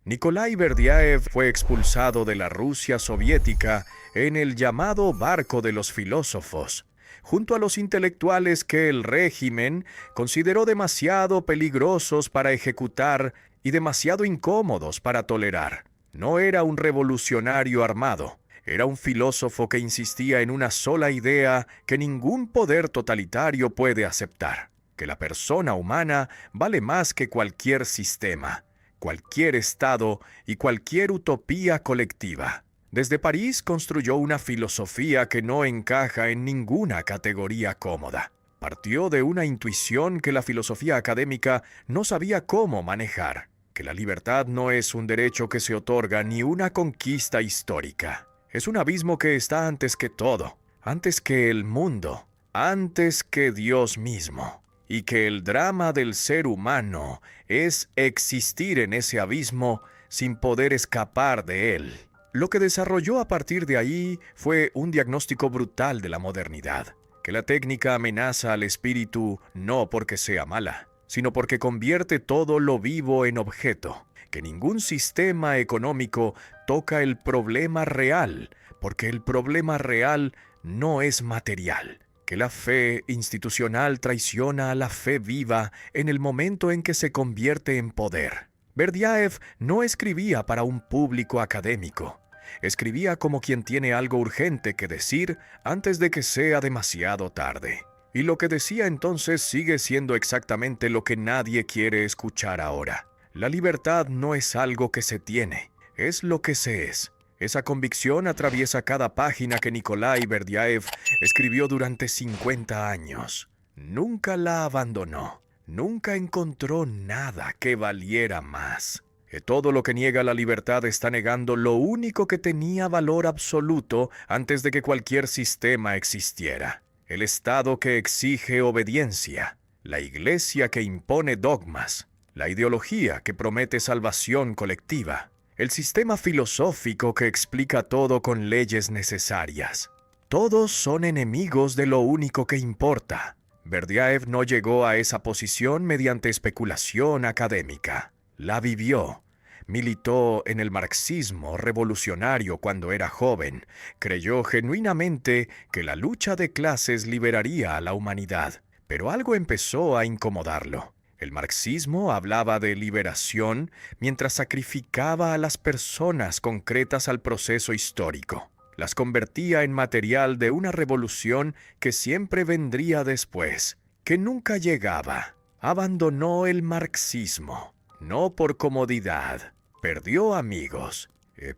Nikolai Berdyaev fue expulsado de la Rusia soviética en el llamado Barco de los Filósofos, junto a los intelectuales que el régimen consideró demasiado peligrosos para ejecutar y demasiado incómodos para tolerar. No era un revolucionario armado, era un filósofo que insistía en una sola idea que ningún poder totalitario puede aceptar: que la persona humana vale más que cualquier sistema, cualquier estado y cualquier utopía colectiva. Desde París construyó una filosofía que no encaja en ninguna categoría cómoda. Partió de una intuición que la filosofía académica no sabía cómo manejar: que la libertad no es un derecho que se otorga ni una conquista histórica. Es un abismo que está antes que todo, antes que el mundo, antes que Dios mismo. Y que el drama del ser humano es existir en ese abismo sin poder escapar de él. Lo que desarrolló a partir de ahí fue un diagnóstico brutal de la modernidad: que la técnica amenaza al espíritu no porque sea mala, sino porque convierte todo lo vivo en objeto; que ningún sistema económico toca el problema real, porque el problema real no es material; que la fe institucional traiciona a la fe viva en el momento en que se convierte en poder. Berdyaev no escribía para un público académico. Escribía como quien tiene algo urgente que decir antes de que sea demasiado tarde. Y lo que decía entonces sigue siendo exactamente lo que nadie quiere escuchar ahora. La libertad no es algo que se tiene, es lo que se es. Esa convicción atraviesa cada página que Nikolai Berdyaev escribió durante 50 años. Nunca la abandonó, nunca encontró nada que valiera más. Que todo lo que niega la libertad está negando lo único que tenía valor absoluto antes de que cualquier sistema existiera: el Estado que exige obediencia, la Iglesia que impone dogmas, la ideología que promete salvación colectiva, el sistema filosófico que explica todo con leyes necesarias. Todos son enemigos de lo único que importa. Berdyaev no llegó a esa posición mediante especulación académica. La vivió. Militó en el marxismo revolucionario cuando era joven. Creyó genuinamente que la lucha de clases liberaría a la humanidad. Pero algo empezó a incomodarlo. El marxismo hablaba de liberación mientras sacrificaba a las personas concretas al proceso histórico. Las convertía en material de una revolución que siempre vendría después, que nunca llegaba. Abandonó el marxismo, no por comodidad. Perdió amigos,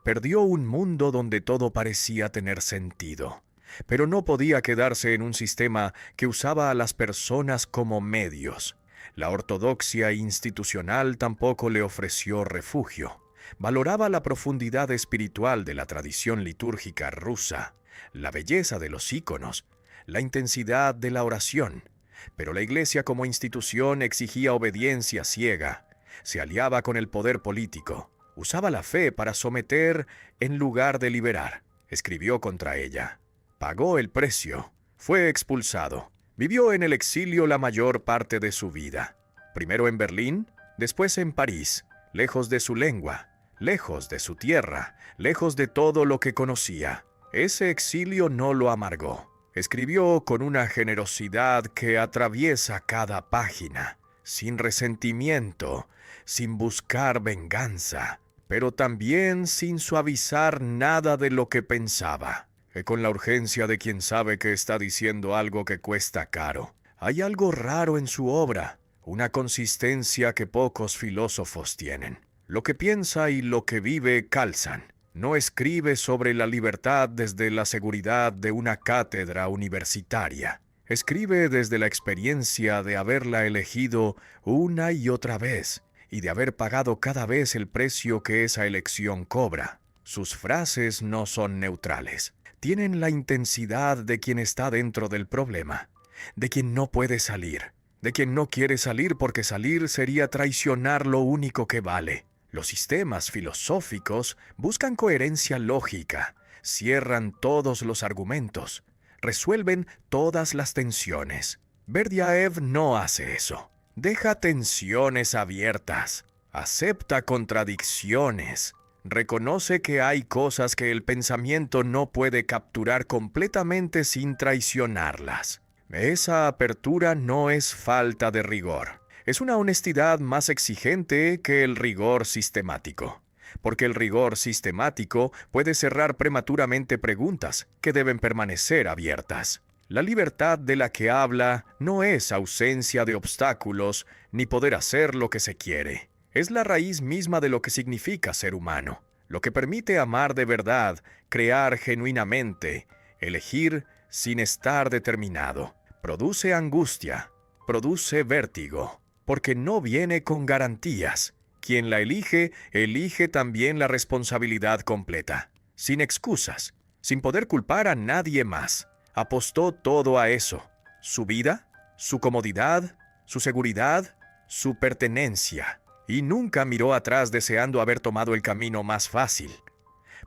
perdió un mundo donde todo parecía tener sentido. Pero no podía quedarse en un sistema que usaba a las personas como medios. La ortodoxia institucional tampoco le ofreció refugio. Valoraba la profundidad espiritual de la tradición litúrgica rusa, la belleza de los íconos, la intensidad de la oración. Pero la Iglesia como institución exigía obediencia ciega. Se aliaba con el poder político. Usaba la fe para someter en lugar de liberar. Escribió contra ella. Pagó el precio. Fue expulsado. Vivió en el exilio la mayor parte de su vida. Primero en Berlín, después en París, lejos de su lengua, lejos de su tierra, lejos de todo lo que conocía. Ese exilio no lo amargó. Escribió con una generosidad que atraviesa cada página, sin resentimiento, sin buscar venganza, pero también sin suavizar nada de lo que pensaba. Con la urgencia de quien sabe que está diciendo algo que cuesta caro. Hay algo raro en su obra, una consistencia que pocos filósofos tienen. Lo que piensa y lo que vive calzan. No escribe sobre la libertad desde la seguridad de una cátedra universitaria. Escribe desde la experiencia de haberla elegido una y otra vez, y de haber pagado cada vez el precio que esa elección cobra. Sus frases no son neutrales. Tienen la intensidad de quien está dentro del problema, de quien no puede salir, de quien no quiere salir porque salir sería traicionar lo único que vale. Los sistemas filosóficos buscan coherencia lógica, cierran todos los argumentos, resuelven todas las tensiones. Berdyaev no hace eso. Deja tensiones abiertas. acepta contradicciones, reconoce que hay cosas que el pensamiento no puede capturar completamente sin traicionarlas. Esa apertura no es falta de rigor. Es una honestidad más exigente que el rigor sistemático, porque el rigor sistemático puede cerrar prematuramente preguntas que deben permanecer abiertas. La libertad de la que habla no es ausencia de obstáculos ni poder hacer lo que se quiere. Es la raíz misma de lo que significa ser humano, lo que permite amar de verdad, crear genuinamente, elegir sin estar determinado. Produce angustia, produce vértigo, porque no viene con garantías. Quien la elige, elige también la responsabilidad completa, sin excusas, sin poder culpar a nadie más. Apostó todo a eso: su vida, su comodidad, su seguridad, su pertenencia, y nunca miró atrás deseando haber tomado el camino más fácil,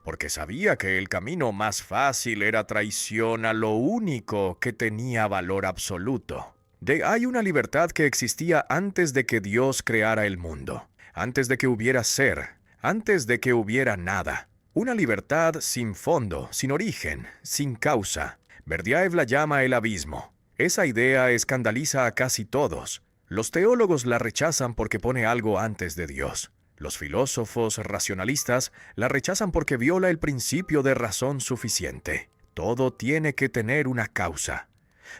porque sabía que el camino más fácil era traición a lo único que tenía valor absoluto. Hay una libertad que existía antes de que Dios creara el mundo, antes de que hubiera ser, antes de que hubiera nada. Una libertad sin fondo, sin origen, sin causa. Berdyaev la llama el abismo. Esa idea escandaliza a casi todos. Los teólogos la rechazan porque pone algo antes de Dios. Los filósofos racionalistas la rechazan porque viola el principio de razón suficiente. Todo tiene que tener una causa.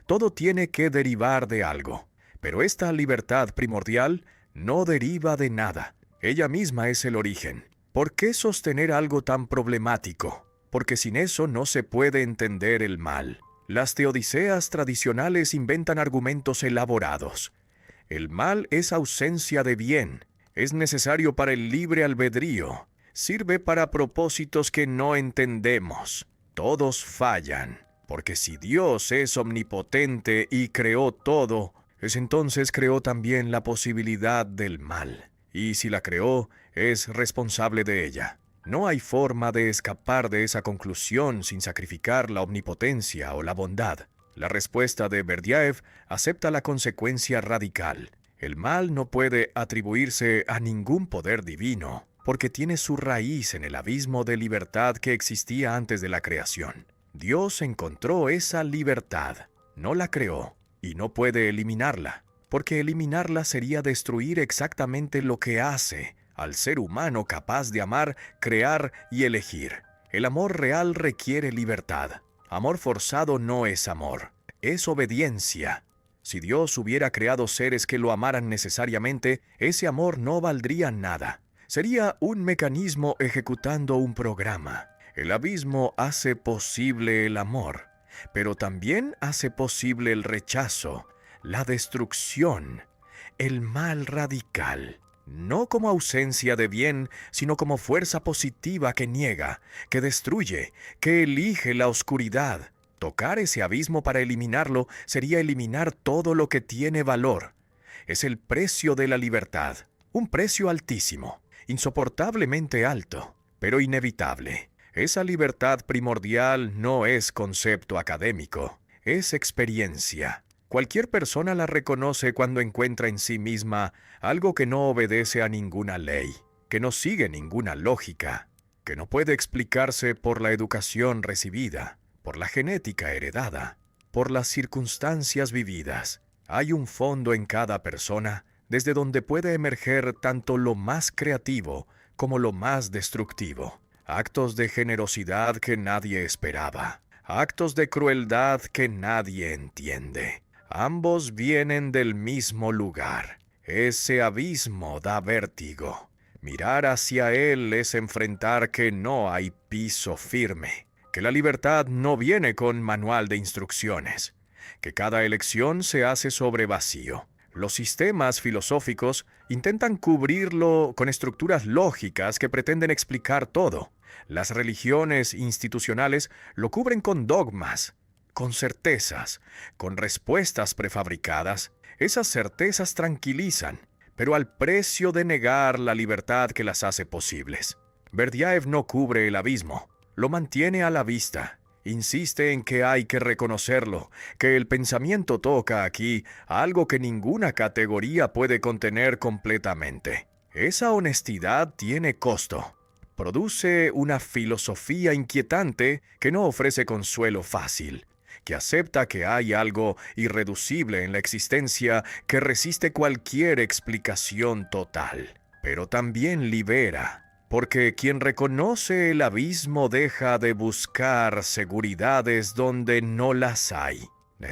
Todo tiene que derivar de algo. Pero esta libertad primordial no deriva de nada. Ella misma es el origen. ¿Por qué sostener algo tan problemático? Porque sin eso no se puede entender el mal. Las teodiceas tradicionales inventan argumentos elaborados. El mal es ausencia de bien. Es necesario para el libre albedrío. Sirve para propósitos que no entendemos. Todos fallan, porque si Dios es omnipotente y creó todo, es entonces creó también la posibilidad del mal. Y si la creó, es responsable de ella. No hay forma de escapar de esa conclusión sin sacrificar la omnipotencia o la bondad. La respuesta de Berdyaev acepta la consecuencia radical. El mal no puede atribuirse a ningún poder divino, porque tiene su raíz en el abismo de libertad que existía antes de la creación. Dios encontró esa libertad, no la creó, y no puede eliminarla, porque eliminarla sería destruir exactamente lo que hace al ser humano capaz de amar, crear y elegir. El amor real requiere libertad. Amor forzado no es amor, es obediencia. Si Dios hubiera creado seres que lo amaran necesariamente, ese amor no valdría nada. Sería un mecanismo ejecutando un programa. El abismo hace posible el amor, pero también hace posible el rechazo, la destrucción, el mal radical. No como ausencia de bien, sino como fuerza positiva que niega, que destruye, que elige la oscuridad. Tocar ese abismo para eliminarlo sería eliminar todo lo que tiene valor. Es el precio de la libertad, un precio altísimo, insoportablemente alto, pero inevitable. Esa libertad primordial no es concepto académico, es experiencia. Cualquier persona la reconoce cuando encuentra en sí misma algo que no obedece a ninguna ley, que no sigue ninguna lógica, que no puede explicarse por la educación recibida, por la genética heredada, por las circunstancias vividas. Hay un fondo en cada persona desde donde puede emerger tanto lo más creativo como lo más destructivo. Actos de generosidad que nadie esperaba, actos de crueldad que nadie entiende. Ambos vienen del mismo lugar. Ese abismo da vértigo. Mirar hacia él es enfrentar que no hay piso firme, que la libertad no viene con manual de instrucciones, que cada elección se hace sobre vacío. Los sistemas filosóficos intentan cubrirlo con estructuras lógicas que pretenden explicar todo. Las religiones institucionales lo cubren con dogmas, con certezas, con respuestas prefabricadas. Esas certezas tranquilizan, pero al precio de negar la libertad que las hace posibles. Berdyaev no cubre el abismo, lo mantiene a la vista. Insiste en que hay que reconocerlo, que el pensamiento toca aquí algo que ninguna categoría puede contener completamente. Esa honestidad tiene costo. Produce una filosofía inquietante que no ofrece consuelo fácil, que acepta que hay algo irreducible en la existencia que resiste cualquier explicación total, pero también libera. Porque quien reconoce el abismo deja de buscar seguridades donde no las hay.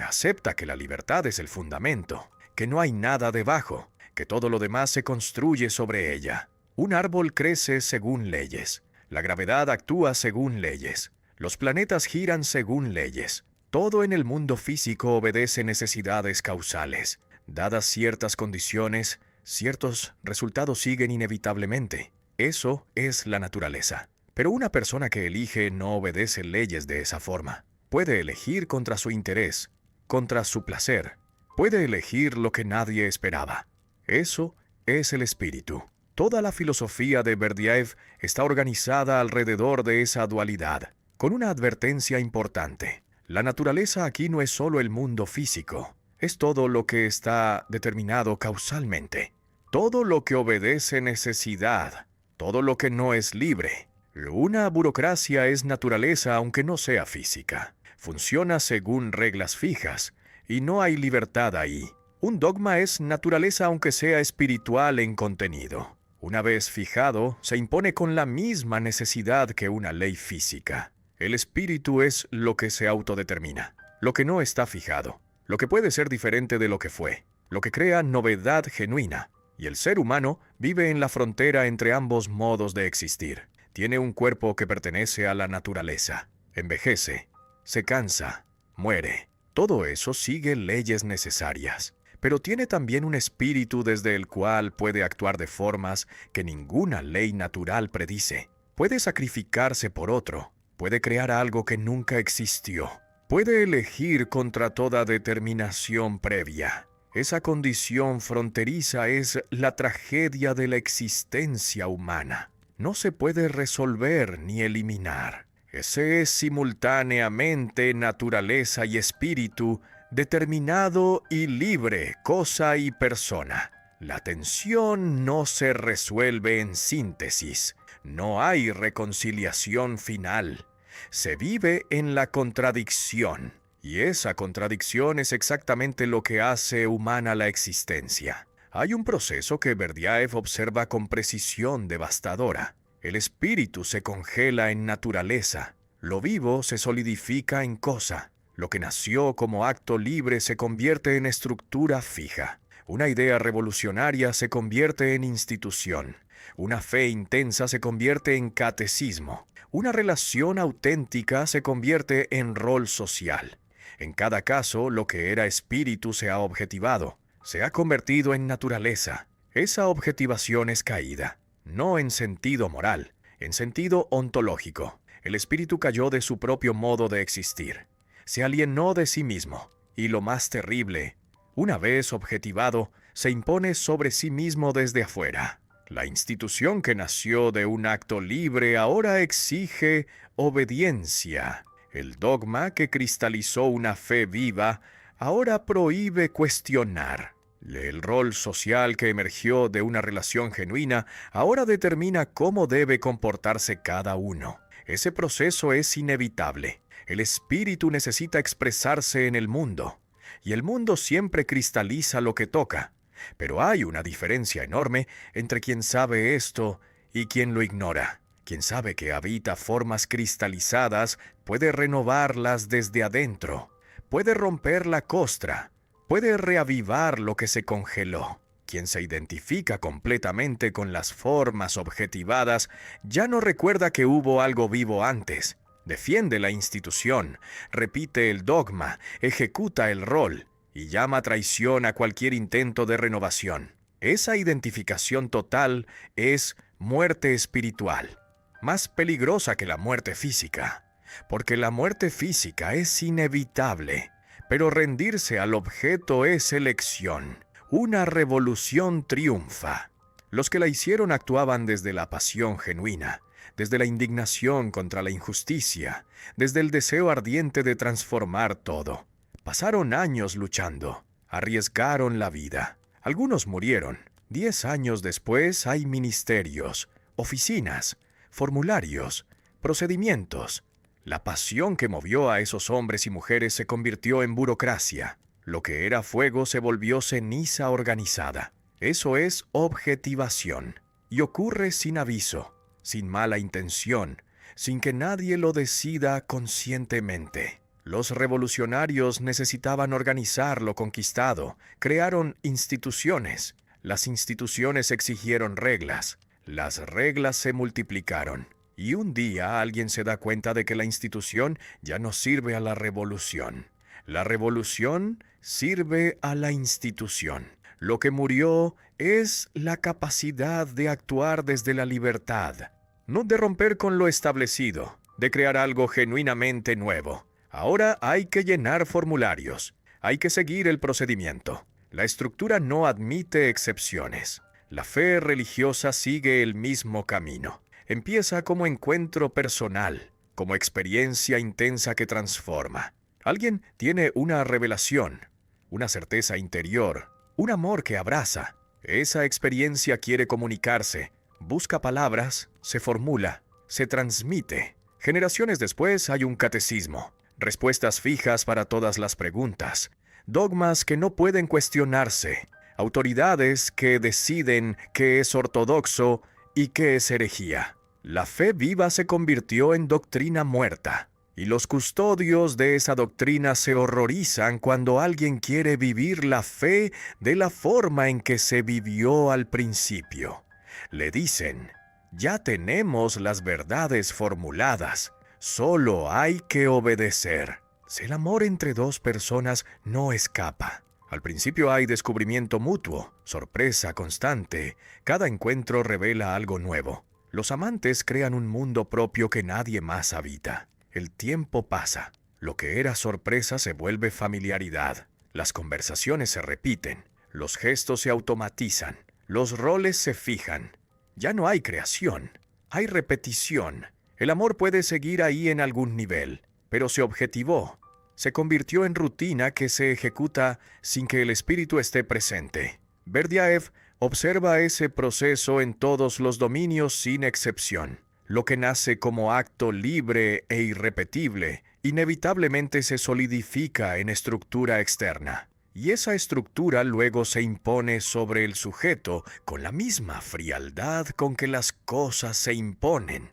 Acepta que la libertad es el fundamento, que no hay nada debajo, que todo lo demás se construye sobre ella. Un árbol crece según leyes. La gravedad actúa según leyes. Los planetas giran según leyes. Todo en el mundo físico obedece necesidades causales. Dadas ciertas condiciones, ciertos resultados siguen inevitablemente. Eso es la naturaleza. Pero una persona que elige no obedece leyes de esa forma. Puede elegir contra su interés, contra su placer. Puede elegir lo que nadie esperaba. Eso es el espíritu. Toda la filosofía de Berdyaev está organizada alrededor de esa dualidad, con una advertencia importante. La naturaleza aquí no es solo el mundo físico, es todo lo que está determinado causalmente. Todo lo que obedece necesidad, todo lo que no es libre. Una burocracia es naturaleza aunque no sea física. Funciona según reglas fijas, y no hay libertad ahí. Un dogma es naturaleza aunque sea espiritual en contenido. Una vez fijado, se impone con la misma necesidad que una ley física. El espíritu es lo que se autodetermina, lo que no está fijado, lo que puede ser diferente de lo que fue, lo que crea novedad genuina. Y el ser humano vive en la frontera entre ambos modos de existir. Tiene un cuerpo que pertenece a la naturaleza. Envejece, se cansa, muere. Todo eso sigue leyes necesarias. Pero tiene también un espíritu desde el cual puede actuar de formas que ninguna ley natural predice. Puede sacrificarse por otro. Puede crear algo que nunca existió. Puede elegir contra toda determinación previa. Esa condición fronteriza es la tragedia de la existencia humana. No se puede resolver ni eliminar. Ese es simultáneamente naturaleza y espíritu, determinado y libre, cosa y persona. La tensión no se resuelve en síntesis. No hay reconciliación final. Se vive en la contradicción. Y esa contradicción es exactamente lo que hace humana la existencia. Hay un proceso que Berdyaev observa con precisión devastadora. El espíritu se congela en naturaleza. Lo vivo se solidifica en cosa. Lo que nació como acto libre se convierte en estructura fija. Una idea revolucionaria se convierte en institución. Una fe intensa se convierte en catecismo. Una relación auténtica se convierte en rol social. En cada caso, lo que era espíritu se ha objetivado, se ha convertido en naturaleza. Esa objetivación es caída, no en sentido moral, en sentido ontológico. El espíritu cayó de su propio modo de existir, se alienó de sí mismo, y lo más terrible, una vez objetivado, se impone sobre sí mismo desde afuera. La institución que nació de un acto libre ahora exige obediencia. El dogma que cristalizó una fe viva ahora prohíbe cuestionar. El rol social que emergió de una relación genuina ahora determina cómo debe comportarse cada uno. Ese proceso es inevitable. El espíritu necesita expresarse en el mundo, y el mundo siempre cristaliza lo que toca. Pero hay una diferencia enorme entre quien sabe esto y quien lo ignora. Quien sabe que habita formas cristalizadas puede renovarlas desde adentro, puede romper la costra, puede reavivar lo que se congeló. Quien se identifica completamente con las formas objetivadas ya no recuerda que hubo algo vivo antes. Defiende la institución, repite el dogma, ejecuta el rol y llama traición a cualquier intento de renovación. Esa identificación total es muerte espiritual. Más peligrosa que la muerte física, porque la muerte física es inevitable, pero rendirse al objeto es elección. Una revolución triunfa. Los que la hicieron actuaban desde la pasión genuina, desde la indignación contra la injusticia, desde el deseo ardiente de transformar todo. Pasaron años luchando, arriesgaron la vida. Algunos murieron, 10 años después hay ministerios, oficinas, formularios, procedimientos. La pasión que movió a esos hombres y mujeres se convirtió en burocracia. Lo que era fuego se volvió ceniza organizada. Eso es objetivación. Y ocurre sin aviso, sin mala intención, sin que nadie lo decida conscientemente. Los revolucionarios necesitaban organizar lo conquistado, crearon instituciones. Las instituciones exigieron reglas. Las reglas se multiplicaron. Y un día alguien se da cuenta de que la institución ya no sirve a la revolución. La revolución sirve a la institución. Lo que murió es la capacidad de actuar desde la libertad, no de romper con lo establecido, de crear algo genuinamente nuevo. Ahora hay que llenar formularios, hay que seguir el procedimiento. La estructura no admite excepciones. La fe religiosa sigue el mismo camino. Empieza como encuentro personal, como experiencia intensa que transforma. Alguien tiene una revelación, una certeza interior, un amor que abraza. Esa experiencia quiere comunicarse, busca palabras, se formula, se transmite. Generaciones después hay un catecismo, respuestas fijas para todas las preguntas, dogmas que no pueden cuestionarse, autoridades que deciden qué es ortodoxo y qué es herejía. La fe viva se convirtió en doctrina muerta, y los custodios de esa doctrina se horrorizan cuando alguien quiere vivir la fe de la forma en que se vivió al principio. Le dicen, ya tenemos las verdades formuladas, solo hay que obedecer. El amor entre dos personas no escapa. Al principio hay descubrimiento mutuo, sorpresa constante, cada encuentro revela algo nuevo. Los amantes crean un mundo propio que nadie más habita. El tiempo pasa. Lo que era sorpresa se vuelve familiaridad. Las conversaciones se repiten. Los gestos se automatizan. Los roles se fijan. Ya no hay creación. Hay repetición. El amor puede seguir ahí en algún nivel, pero se objetivó. Se convirtió en rutina que se ejecuta sin que el espíritu esté presente. Berdyaev observa ese proceso en todos los dominios sin excepción. Lo que nace como acto libre e irrepetible, inevitablemente se solidifica en estructura externa. Y esa estructura luego se impone sobre el sujeto con la misma frialdad con que las cosas se imponen.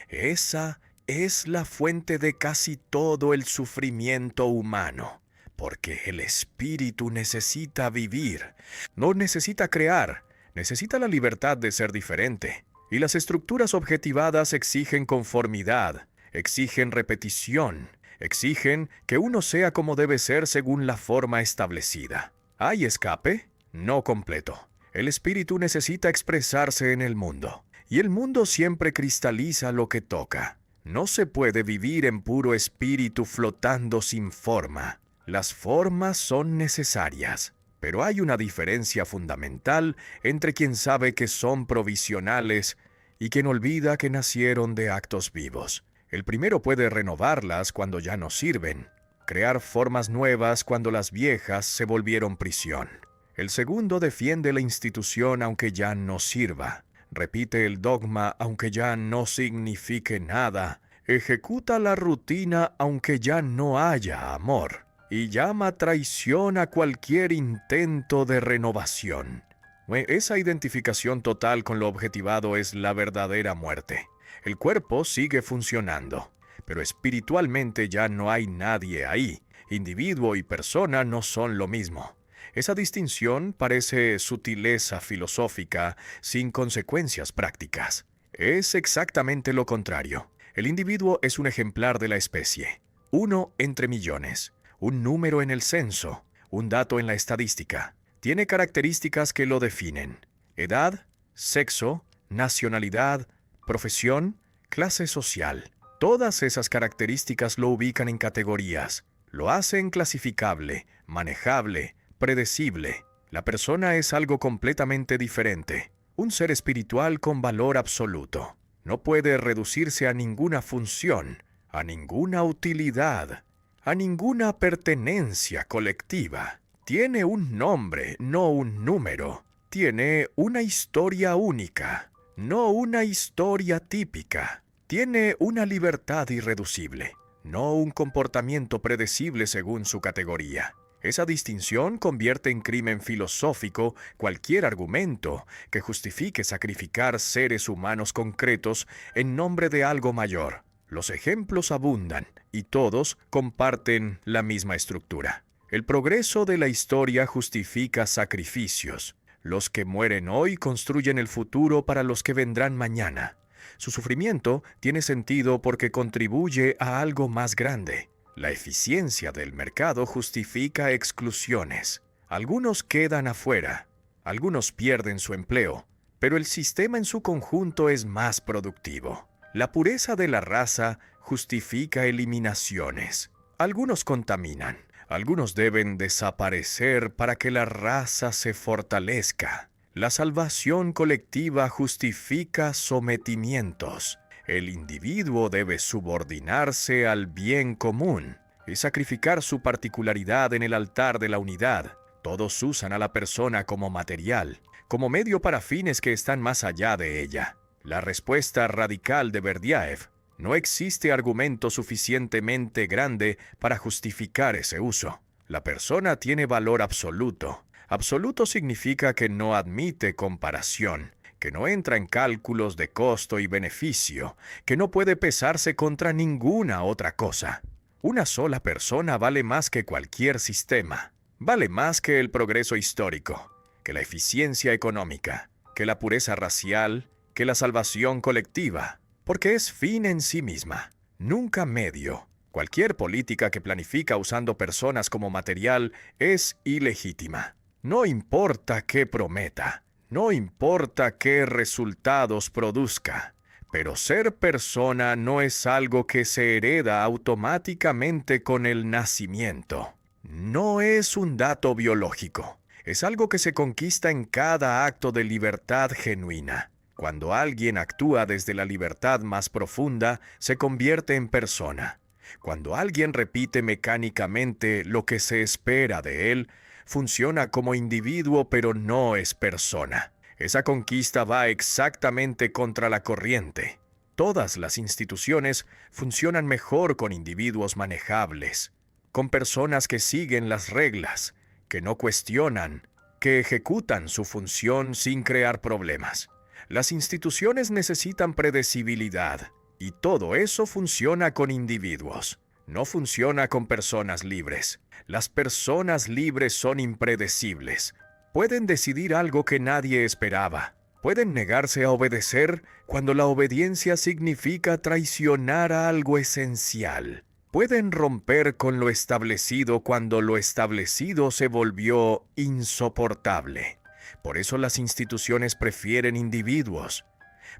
Esa es la fuente de casi todo el sufrimiento humano, porque el espíritu necesita vivir, no necesita crear, necesita la libertad de ser diferente. Y las estructuras objetivadas exigen conformidad, exigen repetición, exigen que uno sea como debe ser según la forma establecida. ¿Hay escape? No completo. El espíritu necesita expresarse en el mundo, y el mundo siempre cristaliza lo que toca. No se puede vivir en puro espíritu flotando sin forma. Las formas son necesarias, pero hay una diferencia fundamental entre quien sabe que son provisionales y quien olvida que nacieron de actos vivos. El primero puede renovarlas cuando ya no sirven, crear formas nuevas cuando las viejas se volvieron prisión. El segundo defiende la institución aunque ya no sirva, repite el dogma aunque ya no signifique nada, ejecuta la rutina aunque ya no haya amor, y llama traición a cualquier intento de renovación. Esa identificación total con lo objetivado es la verdadera muerte. El cuerpo sigue funcionando, pero espiritualmente ya no hay nadie ahí. Individuo y persona no son lo mismo. Esa distinción parece sutileza filosófica sin consecuencias prácticas. Es exactamente lo contrario. El individuo es un ejemplar de la especie, uno entre millones, un número en el censo, un dato en la estadística. Tiene características que lo definen: edad, sexo, nacionalidad, profesión, clase social. Todas esas características lo ubican en categorías, lo hacen clasificable, manejable, predecible. La persona es algo completamente diferente, un ser espiritual con valor absoluto. No puede reducirse a ninguna función, a ninguna utilidad, a ninguna pertenencia colectiva. Tiene un nombre, no un número. tiene una historia única, no una historia típica. Tiene una libertad irreducible, no un comportamiento predecible según su categoría. Esa distinción convierte en crimen filosófico cualquier argumento que justifique sacrificar seres humanos concretos en nombre de algo mayor. Los ejemplos abundan y todos comparten la misma estructura. El progreso de la historia justifica sacrificios. Los que mueren hoy construyen el futuro para los que vendrán mañana. Su sufrimiento tiene sentido porque contribuye a algo más grande. La eficiencia del mercado justifica exclusiones. Algunos quedan afuera, algunos pierden su empleo, pero el sistema en su conjunto es más productivo. La pureza de la raza justifica eliminaciones. Algunos contaminan, algunos deben desaparecer para que la raza se fortalezca. La salvación colectiva justifica sometimientos. El individuo debe subordinarse al bien común y sacrificar su particularidad en el altar de la unidad. Todos usan a la persona como material, como medio para fines que están más allá de ella. La respuesta radical de Berdyaev: no existe argumento suficientemente grande para justificar ese uso. La persona tiene valor absoluto. Absoluto significa que no admite comparación, que no entra en cálculos de costo y beneficio, que no puede pesarse contra ninguna otra cosa. Una sola persona vale más que cualquier sistema, vale más que el progreso histórico, que la eficiencia económica, que la pureza racial, que la salvación colectiva, porque es fin en sí misma, nunca medio. Cualquier política que planifica usando personas como material es ilegítima. No importa qué prometa, no importa qué resultados produzca, pero ser persona no es algo que se hereda automáticamente con el nacimiento. No es un dato biológico, es algo que se conquista en cada acto de libertad genuina. Cuando alguien actúa desde la libertad más profunda, se convierte en persona. Cuando alguien repite mecánicamente lo que se espera de él, funciona como individuo pero no es persona. Esa conquista va exactamente contra la corriente. Todas las instituciones funcionan mejor con individuos manejables, con personas que siguen las reglas, que no cuestionan, que ejecutan su función sin crear problemas. Las instituciones necesitan predecibilidad, y todo eso funciona con individuos. No funciona con personas libres. Las personas libres son impredecibles. Pueden decidir algo que nadie esperaba. Pueden negarse a obedecer cuando la obediencia significa traicionar a algo esencial. Pueden romper con lo establecido cuando lo establecido se volvió insoportable. Por eso las instituciones prefieren individuos.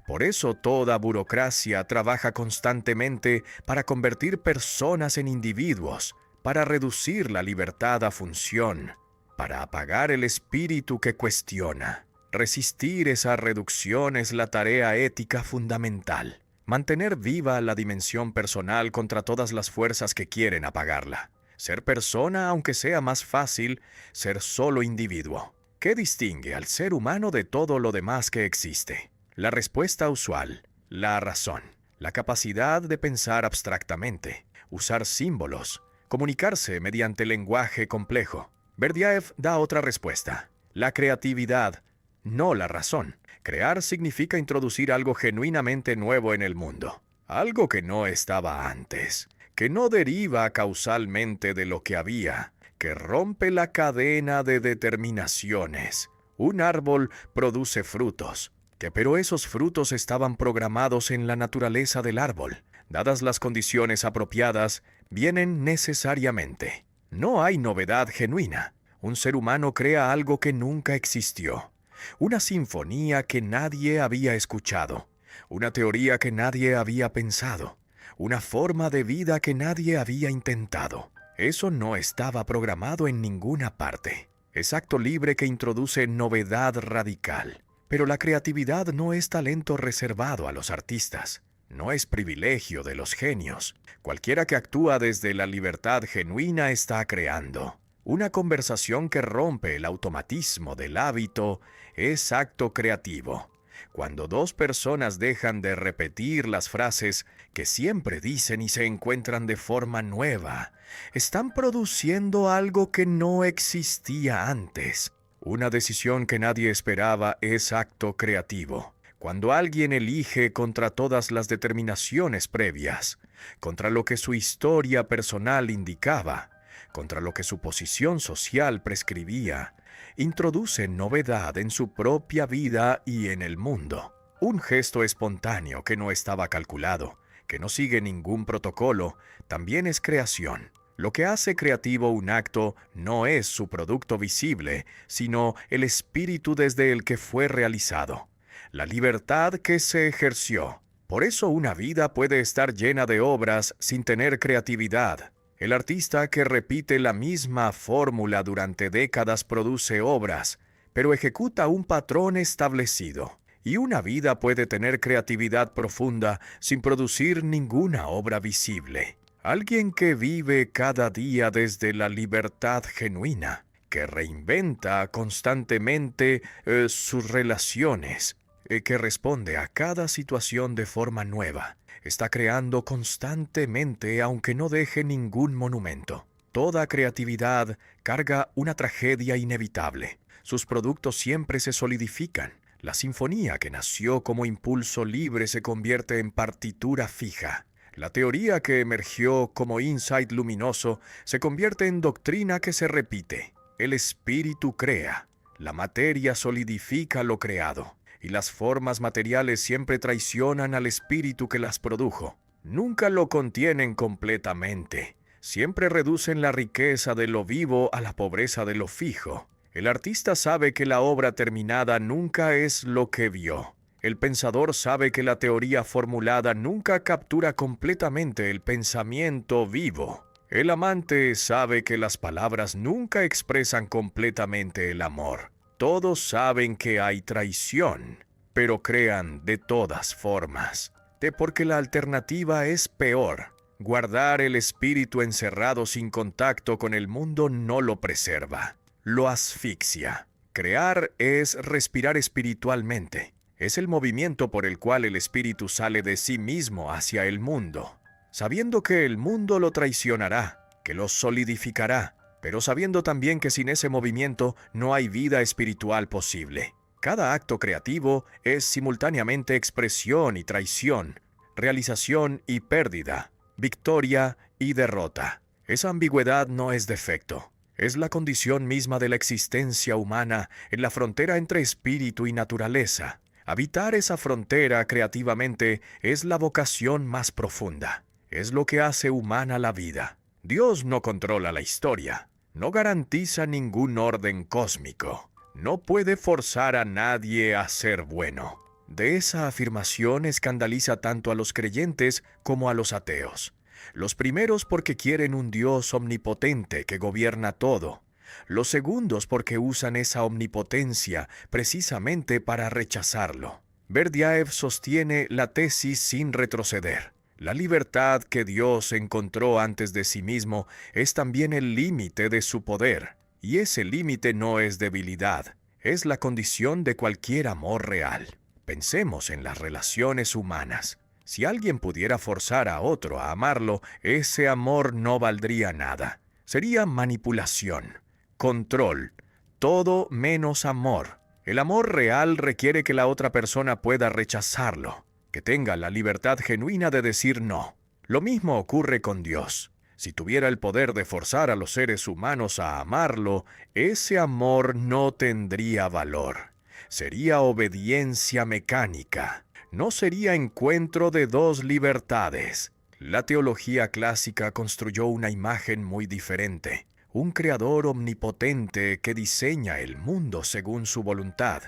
Por eso toda burocracia trabaja constantemente para convertir personas en individuos, para reducir la libertad a función, para apagar el espíritu que cuestiona. Resistir esa reducción es la tarea ética fundamental. Mantener viva la dimensión personal contra todas las fuerzas que quieren apagarla. Ser persona, aunque sea más fácil, ser solo individuo. ¿Qué distingue al ser humano de todo lo demás que existe? La respuesta usual, la razón, la capacidad de pensar abstractamente, usar símbolos, comunicarse mediante lenguaje complejo. Berdyaev da otra respuesta, la creatividad, no la razón. Crear significa introducir algo genuinamente nuevo en el mundo, algo que no estaba antes, que no deriva causalmente de lo que había, que rompe la cadena de determinaciones. Un árbol produce frutos, pero esos frutos estaban programados en la naturaleza del árbol. Dadas las condiciones apropiadas, vienen necesariamente. No hay novedad genuina. Un ser humano crea algo que nunca existió. Una sinfonía que nadie había escuchado. Una teoría que nadie había pensado. Una forma de vida que nadie había intentado. Eso no estaba programado en ninguna parte. Es acto libre que introduce novedad radical. Pero la creatividad no es talento reservado a los artistas. No es privilegio de los genios. Cualquiera que actúa desde la libertad genuina está creando. Una conversación que rompe el automatismo del hábito es acto creativo. Cuando dos personas dejan de repetir las frases que siempre dicen y se encuentran de forma nueva, están produciendo algo que no existía antes. Una decisión que nadie esperaba es acto creativo. Cuando alguien elige contra todas las determinaciones previas, contra lo que su historia personal indicaba, contra lo que su posición social prescribía, introduce novedad en su propia vida y en el mundo. Un gesto espontáneo que no estaba calculado, que no sigue ningún protocolo, también es creación. Lo que hace creativo un acto no es su producto visible, sino el espíritu desde el que fue realizado, la libertad que se ejerció. Por eso una vida puede estar llena de obras sin tener creatividad. El artista que repite la misma fórmula durante décadas produce obras, pero ejecuta un patrón establecido. Y una vida puede tener creatividad profunda sin producir ninguna obra visible. Alguien que vive cada día desde la libertad genuina, que reinventa constantemente sus relaciones, que responde a cada situación de forma nueva, está creando constantemente aunque no deje ningún monumento. Toda creatividad carga una tragedia inevitable. Sus productos siempre se solidifican. La sinfonía que nació como impulso libre se convierte en partitura fija. La teoría que emergió como insight luminoso se convierte en doctrina que se repite. El espíritu crea. La materia solidifica lo creado. Y las formas materiales siempre traicionan al espíritu que las produjo. Nunca lo contienen completamente. Siempre reducen la riqueza de lo vivo a la pobreza de lo fijo. El artista sabe que la obra terminada nunca es lo que vio. El pensador sabe que la teoría formulada nunca captura completamente el pensamiento vivo. El amante sabe que las palabras nunca expresan completamente el amor. Todos saben que hay traición, pero crean de todas formas. Porque la alternativa es peor. Guardar el espíritu encerrado sin contacto con el mundo no lo preserva, lo asfixia. Crear es respirar espiritualmente. Es el movimiento por el cual el espíritu sale de sí mismo hacia el mundo, sabiendo que el mundo lo traicionará, que lo solidificará, pero sabiendo también que sin ese movimiento no hay vida espiritual posible. Cada acto creativo es simultáneamente expresión y traición, realización y pérdida, victoria y derrota. Esa ambigüedad no es defecto, es la condición misma de la existencia humana en la frontera entre espíritu y naturaleza. Habitar esa frontera creativamente es la vocación más profunda, es lo que hace humana la vida. Dios no controla la historia. No garantiza ningún orden cósmico. No puede forzar a nadie a ser bueno. De esa afirmación escandaliza tanto a los creyentes como a los ateos. Los primeros porque quieren un Dios omnipotente que gobierna todo. Los segundos porque usan esa omnipotencia precisamente para rechazarlo. Berdyaev sostiene la tesis sin retroceder. La libertad que Dios encontró antes de sí mismo es también el límite de su poder, y ese límite no es debilidad, es la condición de cualquier amor real. Pensemos en las relaciones humanas. Si alguien pudiera forzar a otro a amarlo, ese amor no valdría nada. Sería manipulación, control, todo menos amor. El amor real requiere que la otra persona pueda rechazarlo, que tenga la libertad genuina de decir no. Lo mismo ocurre con Dios. Si tuviera el poder de forzar a los seres humanos a amarlo, ese amor no tendría valor. Sería obediencia mecánica. No sería encuentro de dos libertades. La teología clásica construyó una imagen muy diferente. Un creador omnipotente que diseña el mundo según su voluntad.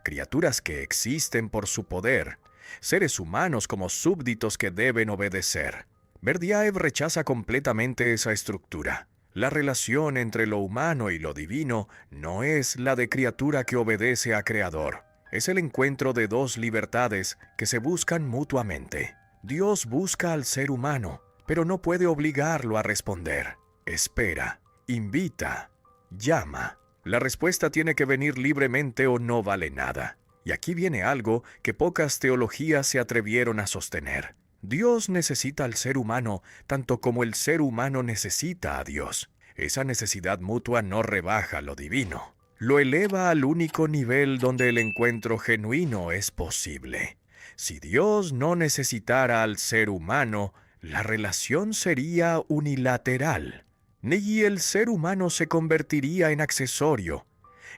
Criaturas que existen por su poder. Seres humanos como súbditos que deben obedecer. Berdyaev rechaza completamente esa estructura. La relación entre lo humano y lo divino no es la de criatura que obedece a creador. Es el encuentro de dos libertades que se buscan mutuamente. Dios busca al ser humano, pero no puede obligarlo a responder. Espera, invita, llama. La respuesta tiene que venir libremente o no vale nada. Y aquí viene algo que pocas teologías se atrevieron a sostener. Dios necesita al ser humano tanto como el ser humano necesita a Dios. Esa necesidad mutua no rebaja lo divino. Lo eleva al único nivel donde el encuentro genuino es posible. Si Dios no necesitara al ser humano, la relación sería unilateral. Ni el ser humano se convertiría en accesorio,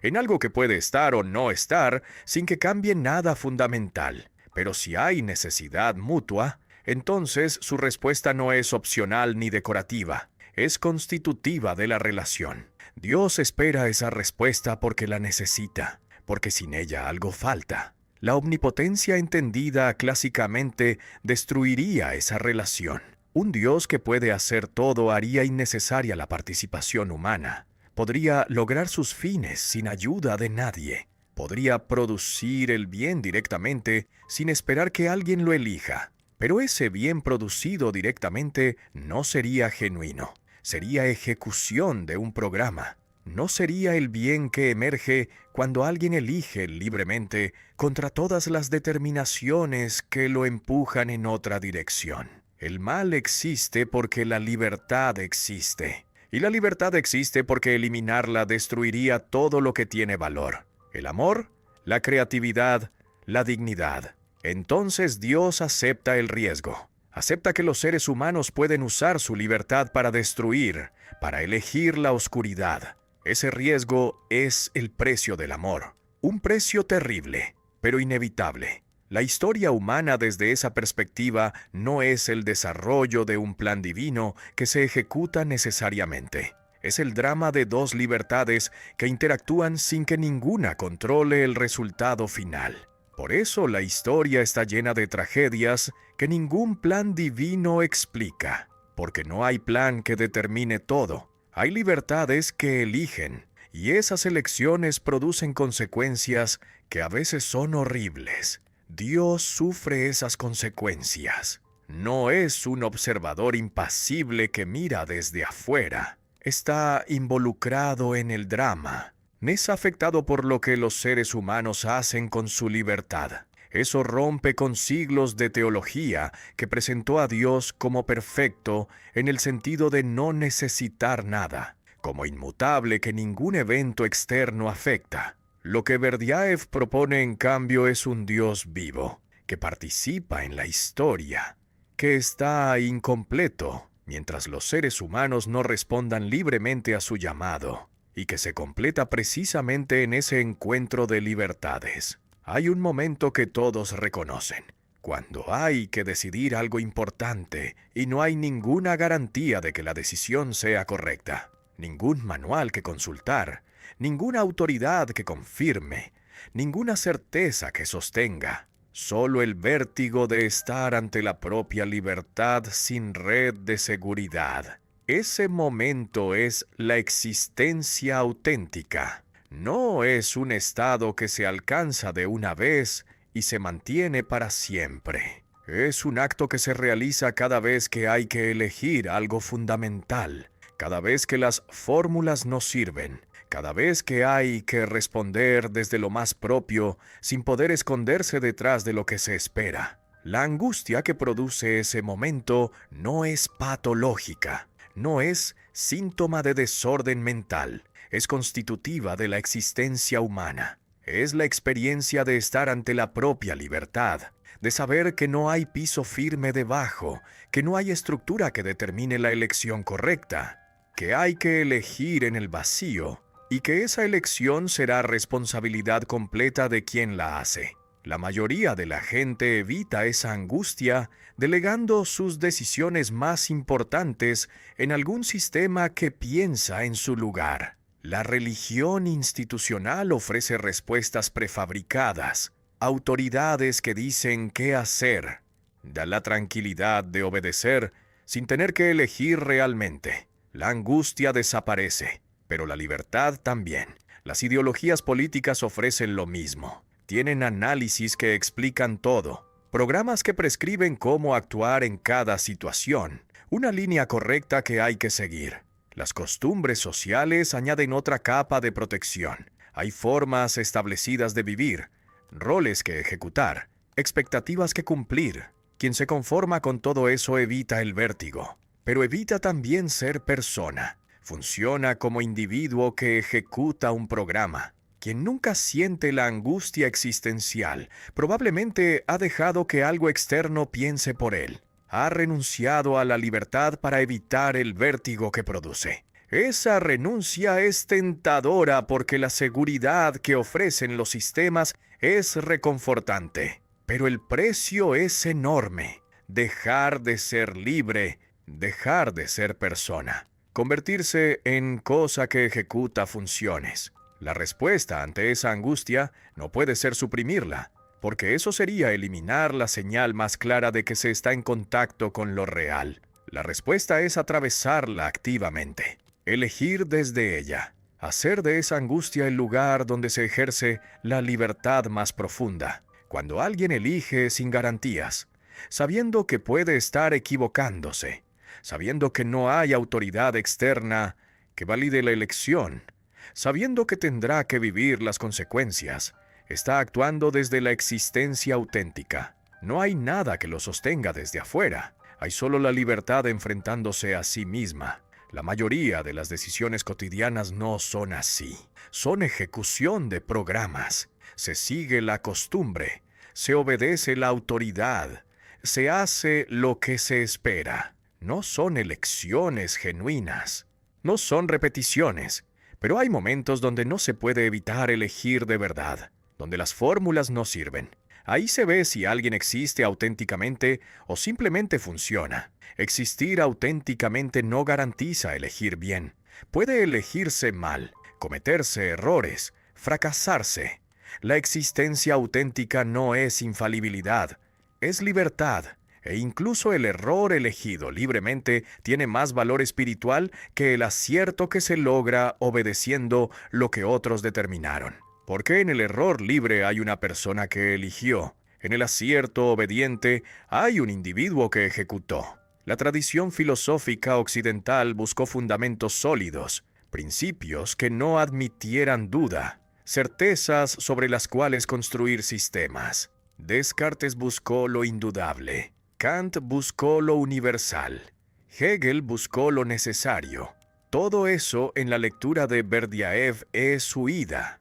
en algo que puede estar o no estar sin que cambie nada fundamental. Pero si hay necesidad mutua, entonces su respuesta no es opcional ni decorativa, es constitutiva de la relación. Dios espera esa respuesta porque la necesita, porque sin ella algo falta. La omnipotencia entendida clásicamente destruiría esa relación. Un Dios que puede hacer todo haría innecesaria la participación humana. Podría lograr sus fines sin ayuda de nadie. Podría producir el bien directamente sin esperar que alguien lo elija. Pero ese bien producido directamente no sería genuino. Sería ejecución de un programa. No sería el bien que emerge cuando alguien elige libremente contra todas las determinaciones que lo empujan en otra dirección. El mal existe porque la libertad existe. Y la libertad existe porque eliminarla destruiría todo lo que tiene valor. El amor, la creatividad, la dignidad. Entonces Dios acepta el riesgo. Acepta que los seres humanos pueden usar su libertad para destruir, para elegir la oscuridad. Ese riesgo es el precio del amor. Un precio terrible, pero inevitable. La historia humana desde esa perspectiva no es el desarrollo de un plan divino que se ejecuta necesariamente. Es el drama de dos libertades que interactúan sin que ninguna controle el resultado final. Por eso la historia está llena de tragedias que ningún plan divino explica, porque no hay plan que determine todo. Hay libertades que eligen, y esas elecciones producen consecuencias que a veces son horribles. Dios sufre esas consecuencias. No es un observador impasible que mira desde afuera. Está involucrado en el drama. Es afectado por lo que los seres humanos hacen con su libertad. Eso rompe con siglos de teología que presentó a Dios como perfecto en el sentido de no necesitar nada, como inmutable que ningún evento externo afecta. Lo que Berdyaev propone en cambio es un Dios vivo, que participa en la historia, que está incompleto, mientras los seres humanos no respondan libremente a su llamado, y que se completa precisamente en ese encuentro de libertades. Hay un momento que todos reconocen, cuando hay que decidir algo importante y no hay ninguna garantía de que la decisión sea correcta, ningún manual que consultar, ninguna autoridad que confirme, ninguna certeza que sostenga, solo el vértigo de estar ante la propia libertad sin red de seguridad. Ese momento es la existencia auténtica. No es un estado que se alcanza de una vez y se mantiene para siempre. Es un acto que se realiza cada vez que hay que elegir algo fundamental, cada vez que las fórmulas no sirven, cada vez que hay que responder desde lo más propio sin poder esconderse detrás de lo que se espera. La angustia que produce ese momento no es patológica, no es síntoma de desorden mental. Es constitutiva de la existencia humana. Es la experiencia de estar ante la propia libertad, de saber que no hay piso firme debajo, que no hay estructura que determine la elección correcta, que hay que elegir en el vacío y que esa elección será responsabilidad completa de quien la hace. La mayoría de la gente evita esa angustia delegando sus decisiones más importantes en algún sistema que piensa en su lugar. La religión institucional ofrece respuestas prefabricadas, autoridades que dicen qué hacer. Da la tranquilidad de obedecer sin tener que elegir realmente. La angustia desaparece, pero la libertad también. Las ideologías políticas ofrecen lo mismo. Tienen análisis que explican todo, programas que prescriben cómo actuar en cada situación, una línea correcta que hay que seguir. Las costumbres sociales añaden otra capa de protección. Hay formas establecidas de vivir, roles que ejecutar, expectativas que cumplir. Quien se conforma con todo eso evita el vértigo, pero evita también ser persona. Funciona como individuo que ejecuta un programa. Quien nunca siente la angustia existencial probablemente ha dejado que algo externo piense por él. Ha renunciado a la libertad para evitar el vértigo que produce. Esa renuncia es tentadora porque la seguridad que ofrecen los sistemas es reconfortante. Pero el precio es enorme. Dejar de ser libre, dejar de ser persona. Convertirse en cosa que ejecuta funciones. La respuesta ante esa angustia no puede ser suprimirla, porque eso sería eliminar la señal más clara de que se está en contacto con lo real. La respuesta es atravesarla activamente, elegir desde ella, hacer de esa angustia el lugar donde se ejerce la libertad más profunda. Cuando alguien elige sin garantías, sabiendo que puede estar equivocándose, sabiendo que no hay autoridad externa que valide la elección, sabiendo que tendrá que vivir las consecuencias, está actuando desde la existencia auténtica. No hay nada que lo sostenga desde afuera. Hay solo la libertad enfrentándose a sí misma. La mayoría de las decisiones cotidianas no son así. Son ejecución de programas. Se sigue la costumbre. Se obedece la autoridad. Se hace lo que se espera. No son elecciones genuinas. No son repeticiones. Pero hay momentos donde no se puede evitar elegir de verdad, donde las fórmulas no sirven. Ahí se ve si alguien existe auténticamente o simplemente funciona. Existir auténticamente no garantiza elegir bien. Puede elegirse mal, cometerse errores, fracasarse. La existencia auténtica no es infalibilidad, es libertad. E incluso el error elegido libremente tiene más valor espiritual que el acierto que se logra obedeciendo lo que otros determinaron. Porque en el error libre hay una persona que eligió. En el acierto obediente hay un individuo que ejecutó. La tradición filosófica occidental buscó fundamentos sólidos, principios que no admitieran duda, certezas sobre las cuales construir sistemas. Descartes buscó lo indudable. Kant buscó lo universal. Hegel buscó lo necesario. Todo eso en la lectura de Berdyaev es huida.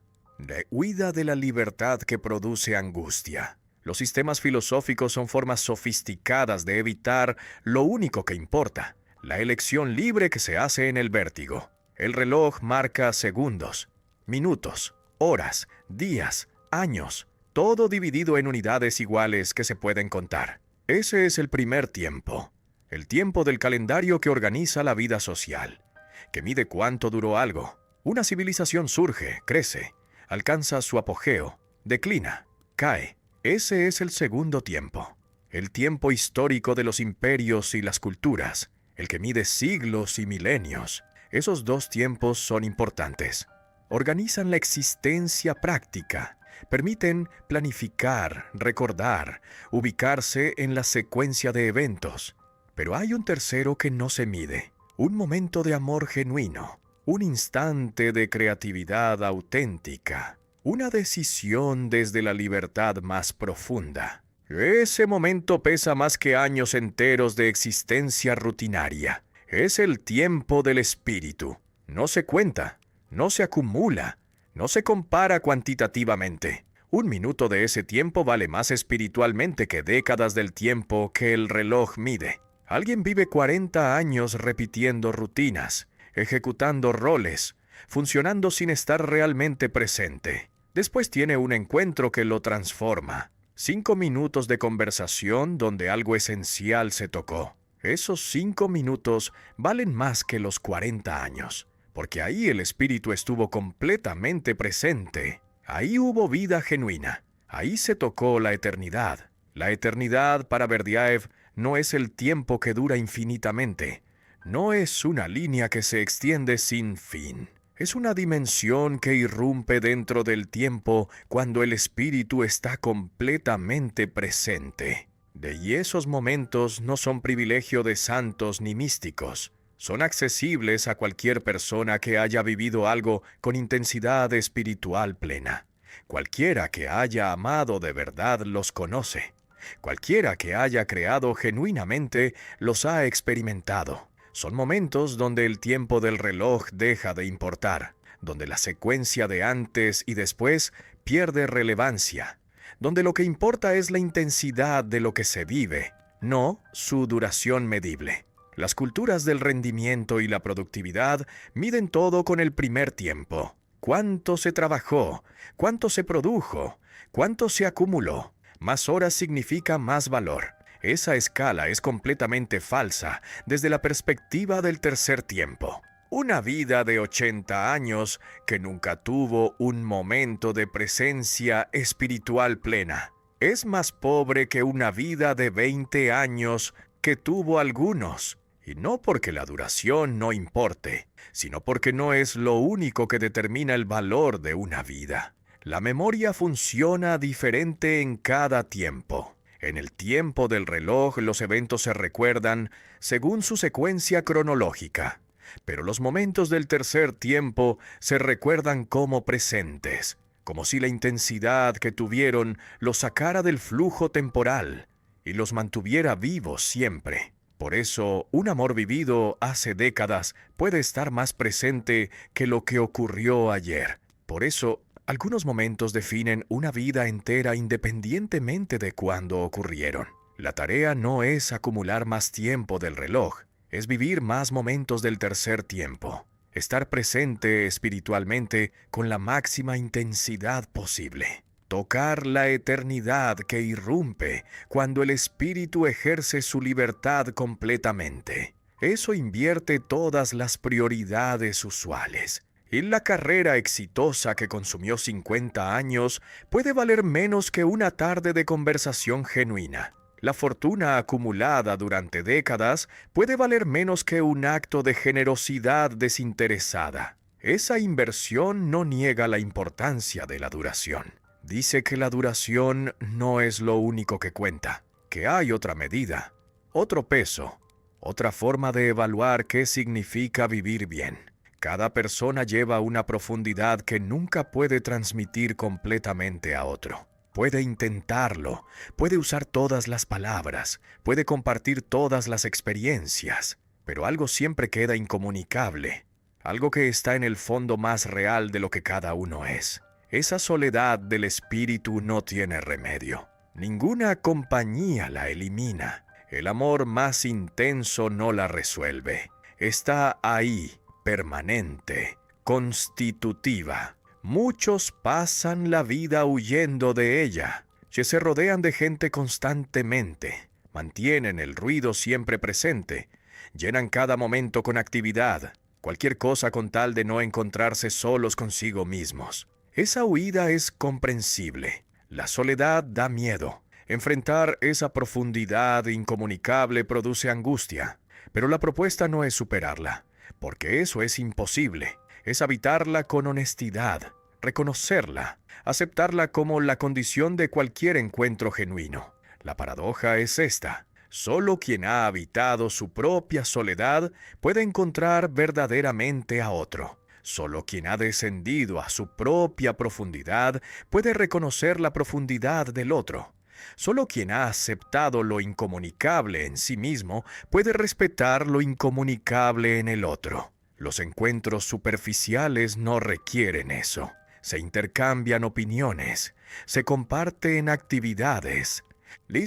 Huida de la libertad que produce angustia. Los sistemas filosóficos son formas sofisticadas de evitar lo único que importa, la elección libre que se hace en el vértigo. El reloj marca segundos, minutos, horas, días, años, todo dividido en unidades iguales que se pueden contar. Ese es el primer tiempo, el tiempo del calendario que organiza la vida social, que mide cuánto duró algo. Una civilización surge, crece, alcanza su apogeo, declina, cae. Ese es el segundo tiempo, el tiempo histórico de los imperios y las culturas, el que mide siglos y milenios. Esos dos tiempos son importantes. Organizan la existencia práctica. Permiten planificar, recordar, ubicarse en la secuencia de eventos. Pero hay un tercero que no se mide, un momento de amor genuino, un instante de creatividad auténtica, una decisión desde la libertad más profunda. Ese momento pesa más que años enteros de existencia rutinaria. Es el tiempo del espíritu. No se cuenta, no se acumula, no se compara cuantitativamente. Un minuto de ese tiempo vale más espiritualmente que décadas del tiempo que el reloj mide. Alguien vive 40 años repitiendo rutinas, ejecutando roles, funcionando sin estar realmente presente. Después tiene un encuentro que lo transforma. 5 minutos de conversación donde algo esencial se tocó. Esos 5 minutos valen más que los 40 años. Porque ahí el espíritu estuvo completamente presente. Ahí hubo vida genuina. Ahí se tocó la eternidad. La eternidad para Berdyaev no es el tiempo que dura infinitamente. No es una línea que se extiende sin fin. Es una dimensión que irrumpe dentro del tiempo cuando el espíritu está completamente presente. Y esos momentos no son privilegio de santos ni místicos. Son accesibles a cualquier persona que haya vivido algo con intensidad espiritual plena. Cualquiera que haya amado de verdad los conoce. Cualquiera que haya creado genuinamente los ha experimentado. Son momentos donde el tiempo del reloj deja de importar, donde la secuencia de antes y después pierde relevancia, donde lo que importa es la intensidad de lo que se vive, no su duración medible. Las culturas del rendimiento y la productividad miden todo con el primer tiempo. ¿Cuánto se trabajó? ¿Cuánto se produjo? ¿Cuánto se acumuló? Más horas significa más valor. Esa escala es completamente falsa desde la perspectiva del tercer tiempo. Una vida de 80 años que nunca tuvo un momento de presencia espiritual plena es más pobre que una vida de 20 años que tuvo algunos. Y no porque la duración no importe, sino porque no es lo único que determina el valor de una vida. La memoria funciona diferente en cada tiempo. En el tiempo del reloj, los eventos se recuerdan según su secuencia cronológica, pero los momentos del tercer tiempo se recuerdan como presentes, como si la intensidad que tuvieron los sacara del flujo temporal y los mantuviera vivos siempre. Por eso, un amor vivido hace décadas puede estar más presente que lo que ocurrió ayer. Por eso, algunos momentos definen una vida entera independientemente de cuándo ocurrieron. La tarea no es acumular más tiempo del reloj, es vivir más momentos del tercer tiempo. Estar presente espiritualmente con la máxima intensidad posible. Tocar la eternidad que irrumpe cuando el espíritu ejerce su libertad completamente. Eso invierte todas las prioridades usuales. Y la carrera exitosa que consumió 50 años puede valer menos que una tarde de conversación genuina. La fortuna acumulada durante décadas puede valer menos que un acto de generosidad desinteresada. Esa inversión no niega la importancia de la duración. Dice que la duración no es lo único que cuenta, que hay otra medida, otro peso, otra forma de evaluar qué significa vivir bien. Cada persona lleva una profundidad que nunca puede transmitir completamente a otro. Puede intentarlo, puede usar todas las palabras, puede compartir todas las experiencias, pero algo siempre queda incomunicable, algo que está en el fondo más real de lo que cada uno es. Esa soledad del espíritu no tiene remedio. Ninguna compañía la elimina. El amor más intenso no la resuelve. Está ahí, permanente, constitutiva. Muchos pasan la vida huyendo de ella, que se rodean de gente constantemente, mantienen el ruido siempre presente, llenan cada momento con actividad, cualquier cosa con tal de no encontrarse solos consigo mismos. Esa huida es comprensible. La soledad da miedo. Enfrentar esa profundidad incomunicable produce angustia. Pero la propuesta no es superarla, porque eso es imposible. Es habitarla con honestidad, reconocerla, aceptarla como la condición de cualquier encuentro genuino. La paradoja es esta. Solo quien ha habitado su propia soledad puede encontrar verdaderamente a otro. Solo quien ha descendido a su propia profundidad puede reconocer la profundidad del otro. Solo quien ha aceptado lo incomunicable en sí mismo puede respetar lo incomunicable en el otro. Los encuentros superficiales no requieren eso. Se intercambian opiniones, se comparten actividades,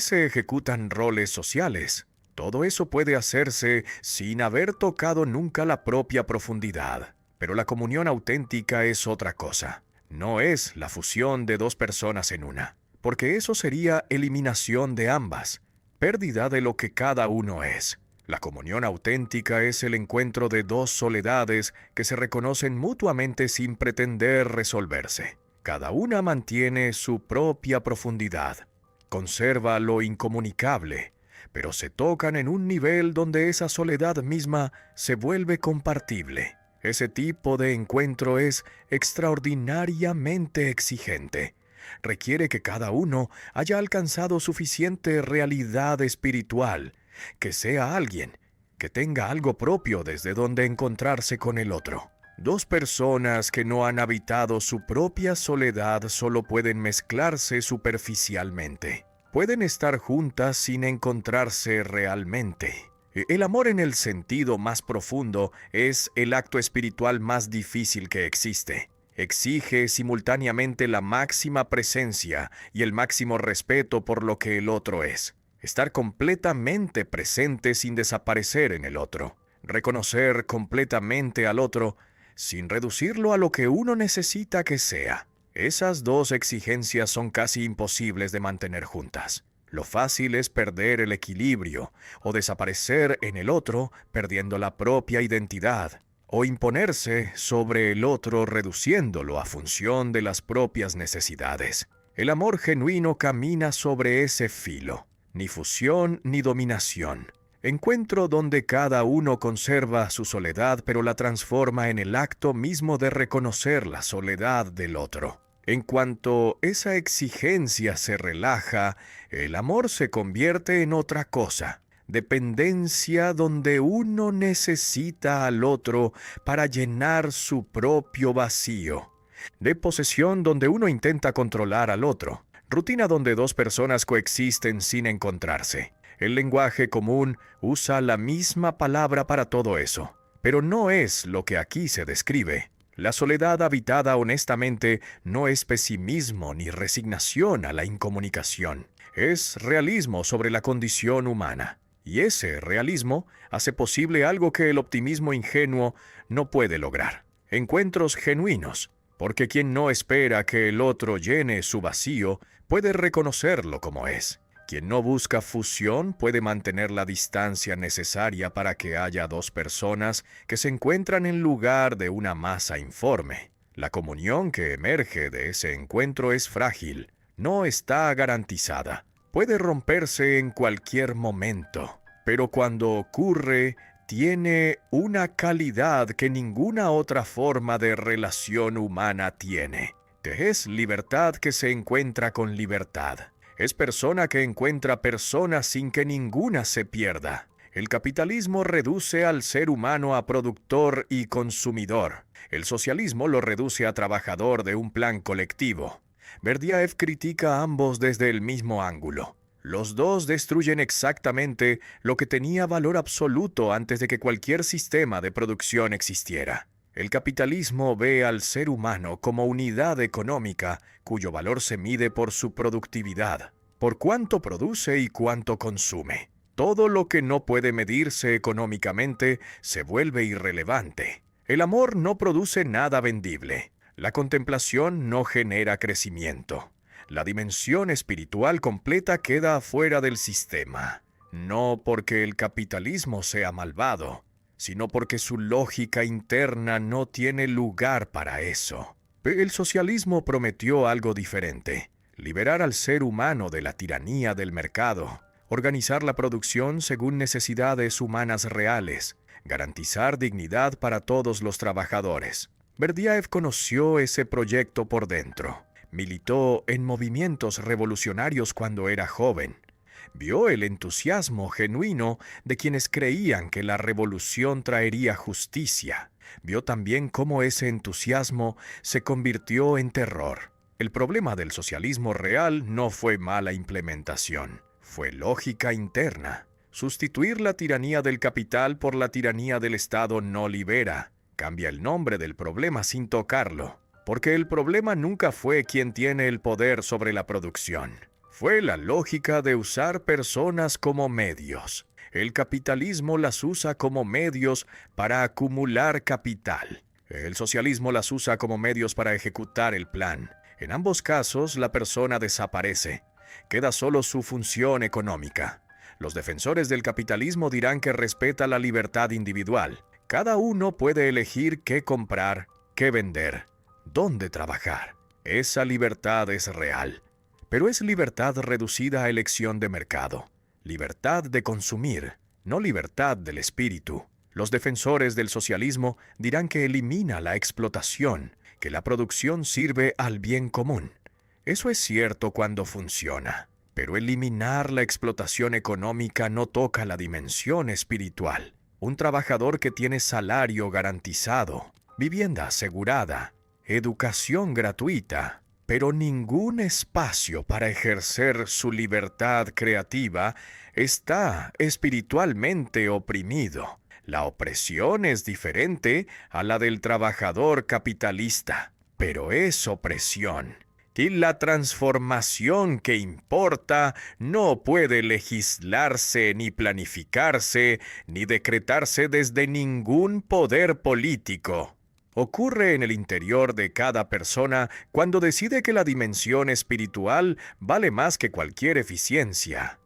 se ejecutan roles sociales. Todo eso puede hacerse sin haber tocado nunca la propia profundidad. Pero la comunión auténtica es otra cosa. No es la fusión de dos personas en una, porque eso sería eliminación de ambas, pérdida de lo que cada uno es. La comunión auténtica es el encuentro de dos soledades que se reconocen mutuamente sin pretender resolverse. Cada una mantiene su propia profundidad, conserva lo incomunicable, pero se tocan en un nivel donde esa soledad misma se vuelve compartible. Ese tipo de encuentro es extraordinariamente exigente. Requiere que cada uno haya alcanzado suficiente realidad espiritual, que sea alguien, que tenga algo propio desde donde encontrarse con el otro. Dos personas que no han habitado su propia soledad solo pueden mezclarse superficialmente. Pueden estar juntas sin encontrarse realmente. El amor en el sentido más profundo es el acto espiritual más difícil que existe. Exige simultáneamente la máxima presencia y el máximo respeto por lo que el otro es. Estar completamente presente sin desaparecer en el otro. Reconocer completamente al otro sin reducirlo a lo que uno necesita que sea. Esas dos exigencias son casi imposibles de mantener juntas. Lo fácil es perder el equilibrio o desaparecer en el otro perdiendo la propia identidad, o imponerse sobre el otro reduciéndolo a función de las propias necesidades. El amor genuino camina sobre ese filo, ni fusión ni dominación. Encuentro donde cada uno conserva su soledad, pero la transforma en el acto mismo de reconocer la soledad del otro. En cuanto esa exigencia se relaja, el amor se convierte en otra cosa. Dependencia donde uno necesita al otro para llenar su propio vacío. De posesión donde uno intenta controlar al otro. Rutina donde dos personas coexisten sin encontrarse. El lenguaje común usa la misma palabra para todo eso, pero no es lo que aquí se describe. La soledad habitada honestamente no es pesimismo ni resignación a la incomunicación. Es realismo sobre la condición humana. Y ese realismo hace posible algo que el optimismo ingenuo no puede lograr. Encuentros genuinos, porque quien no espera que el otro llene su vacío puede reconocerlo como es. Quien no busca fusión puede mantener la distancia necesaria para que haya dos personas que se encuentran en lugar de una masa informe. La comunión que emerge de ese encuentro es frágil, no está garantizada. Puede romperse en cualquier momento, pero cuando ocurre, tiene una calidad que ninguna otra forma de relación humana tiene. Es libertad que se encuentra con libertad. Es persona que encuentra persona sin que ninguna se pierda. El capitalismo reduce al ser humano a productor y consumidor. El socialismo lo reduce a trabajador de un plan colectivo. Berdyaev critica a ambos desde el mismo ángulo. Los dos destruyen exactamente lo que tenía valor absoluto antes de que cualquier sistema de producción existiera. El capitalismo ve al ser humano como unidad económica cuyo valor se mide por su productividad, por cuánto produce y cuánto consume. Todo lo que no puede medirse económicamente se vuelve irrelevante. El amor no produce nada vendible. La contemplación no genera crecimiento. La dimensión espiritual completa queda afuera del sistema. No porque el capitalismo sea malvado, sino porque su lógica interna no tiene lugar para eso. El socialismo prometió algo diferente: liberar al ser humano de la tiranía del mercado, organizar la producción según necesidades humanas reales, garantizar dignidad para todos los trabajadores. Berdyaev conoció ese proyecto por dentro. Militó en movimientos revolucionarios cuando era joven. Vio el entusiasmo genuino de quienes creían que la revolución traería justicia. Vio también cómo ese entusiasmo se convirtió en terror. El problema del socialismo real no fue mala implementación, fue lógica interna. Sustituir la tiranía del capital por la tiranía del Estado no libera. Cambia el nombre del problema sin tocarlo, porque el problema nunca fue quien tiene el poder sobre la producción. Fue la lógica de usar personas como medios. El capitalismo las usa como medios para acumular capital. El socialismo las usa como medios para ejecutar el plan. En ambos casos, la persona desaparece. Queda solo su función económica. Los defensores del capitalismo dirán que respeta la libertad individual. Cada uno puede elegir qué comprar, qué vender, dónde trabajar. Esa libertad es real. Pero es libertad reducida a elección de mercado. Libertad de consumir, no libertad del espíritu. Los defensores del socialismo dirán que elimina la explotación, que la producción sirve al bien común. Eso es cierto cuando funciona, pero eliminar la explotación económica no toca la dimensión espiritual. un trabajador que tiene salario garantizado, vivienda asegurada, educación gratuita, pero ningún espacio para ejercer su libertad creativa, está espiritualmente oprimido. La opresión es diferente a la del trabajador capitalista, pero es opresión. Y la transformación que importa no puede legislarse ni planificarse ni decretarse desde ningún poder político. Ocurre en el interior de cada persona cuando decide que la dimensión espiritual vale más que cualquier eficiencia.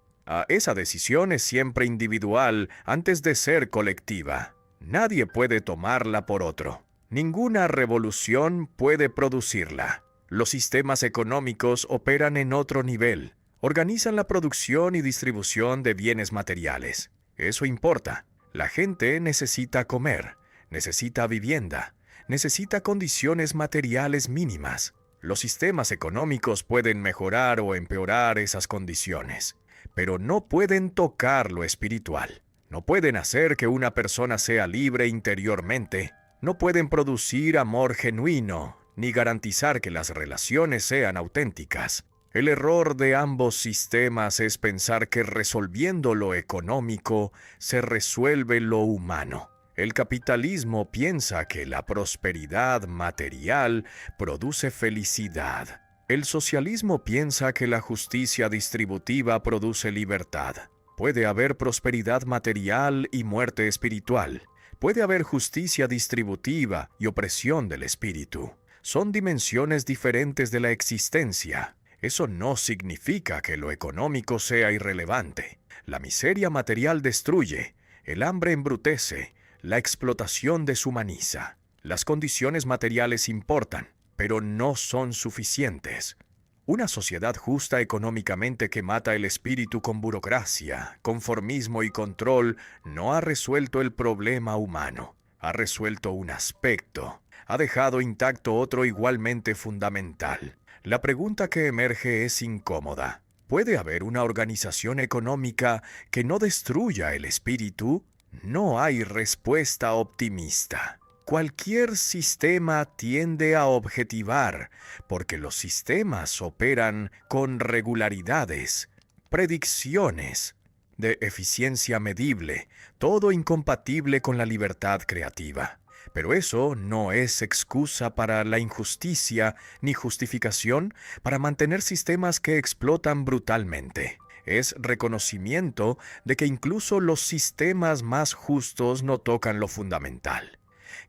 Esa decisión es siempre individual antes de ser colectiva. Nadie puede tomarla por otro. Ninguna revolución puede producirla. Los sistemas económicos operan en otro nivel. Organizan la producción y distribución de bienes materiales. Eso importa. La gente necesita comer, necesita vivienda, necesita condiciones materiales mínimas. Los sistemas económicos pueden mejorar o empeorar esas condiciones, pero no pueden tocar lo espiritual. No pueden hacer que una persona sea libre interiormente. No pueden producir amor genuino, ni garantizar que las relaciones sean auténticas. El error de ambos sistemas es pensar que resolviendo lo económico se resuelve lo humano. El capitalismo piensa que la prosperidad material produce felicidad. El socialismo piensa que la justicia distributiva produce libertad. Puede haber prosperidad material y muerte espiritual. Puede haber justicia distributiva y opresión del espíritu. Son dimensiones diferentes de la existencia. Eso no significa que lo económico sea irrelevante. La miseria material destruye, el hambre embrutece, la explotación deshumaniza. Las condiciones materiales importan, pero no son suficientes. Una sociedad justa económicamente que mata el espíritu con burocracia, conformismo y control no ha resuelto el problema humano. Ha resuelto un aspecto. Ha dejado intacto otro igualmente fundamental. La pregunta que emerge es incómoda. ¿Puede haber una organización económica que no destruya el espíritu? No hay respuesta optimista. Cualquier sistema tiende a objetivar, porque los sistemas operan con regularidades, predicciones de eficiencia medible, todo incompatible con la libertad creativa. Pero eso no es excusa para la injusticia ni justificación para mantener sistemas que explotan brutalmente. Es reconocimiento de que incluso los sistemas más justos no tocan lo fundamental,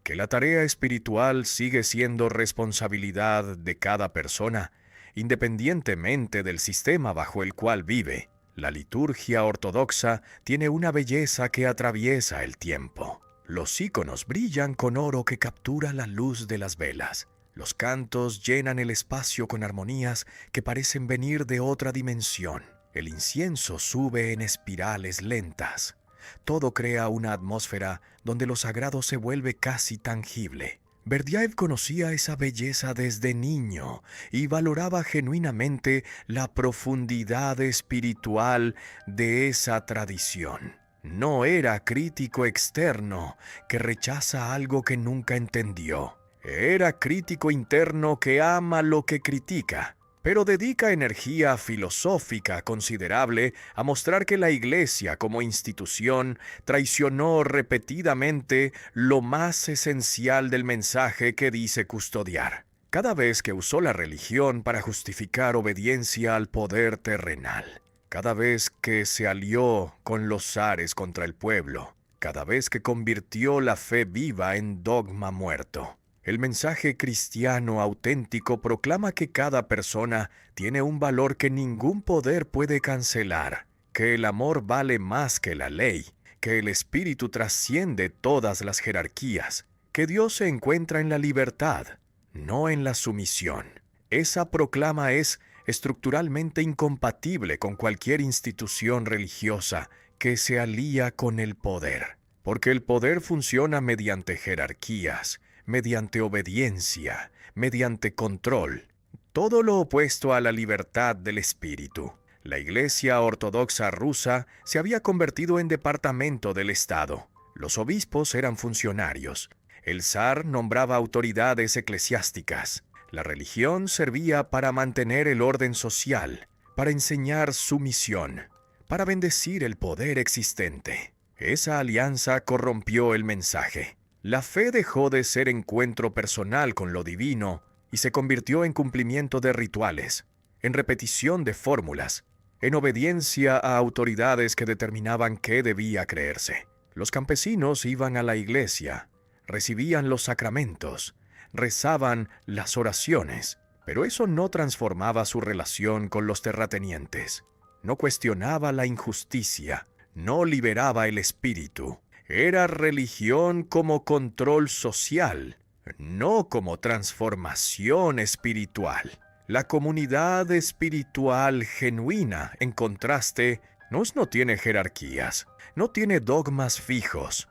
que la tarea espiritual sigue siendo responsabilidad de cada persona, independientemente del sistema bajo el cual vive. La liturgia ortodoxa tiene una belleza que atraviesa el tiempo. Los íconos brillan con oro que captura la luz de las velas. Los cantos llenan el espacio con armonías que parecen venir de otra dimensión. El incienso sube en espirales lentas. Todo crea una atmósfera donde lo sagrado se vuelve casi tangible. Berdyaev conocía esa belleza desde niño y valoraba genuinamente la profundidad espiritual de esa tradición. No era crítico externo que rechaza algo que nunca entendió. Era crítico interno que ama lo que critica, pero dedica energía filosófica considerable a mostrar que la Iglesia como institución traicionó repetidamente lo más esencial del mensaje que dice custodiar. Cada vez que usó la religión para justificar obediencia al poder terrenal, cada vez que se alió con los zares contra el pueblo, cada vez que convirtió la fe viva en dogma muerto. El mensaje cristiano auténtico proclama que cada persona tiene un valor que ningún poder puede cancelar, que el amor vale más que la ley, que el espíritu trasciende todas las jerarquías, que Dios se encuentra en la libertad, no en la sumisión. Esa proclama es estructuralmente incompatible con cualquier institución religiosa que se alía con el poder, porque el poder funciona mediante jerarquías, mediante obediencia, mediante control, todo lo opuesto a la libertad del espíritu. La Iglesia Ortodoxa rusa se había convertido en departamento del Estado. Los obispos eran funcionarios. El zar nombraba autoridades eclesiásticas. La religión servía para mantener el orden social, para enseñar sumisión, para bendecir el poder existente. Esa alianza corrompió el mensaje. La fe dejó de ser encuentro personal con lo divino y se convirtió en cumplimiento de rituales, en repetición de fórmulas, en obediencia a autoridades que determinaban qué debía creerse. Los campesinos iban a la iglesia, recibían los sacramentos, rezaban las oraciones, pero eso no transformaba su relación con los terratenientes, no cuestionaba la injusticia, no liberaba el espíritu. Era religión como control social, no como transformación espiritual. La comunidad espiritual genuina, en contraste, no tiene jerarquías, no tiene dogmas fijos,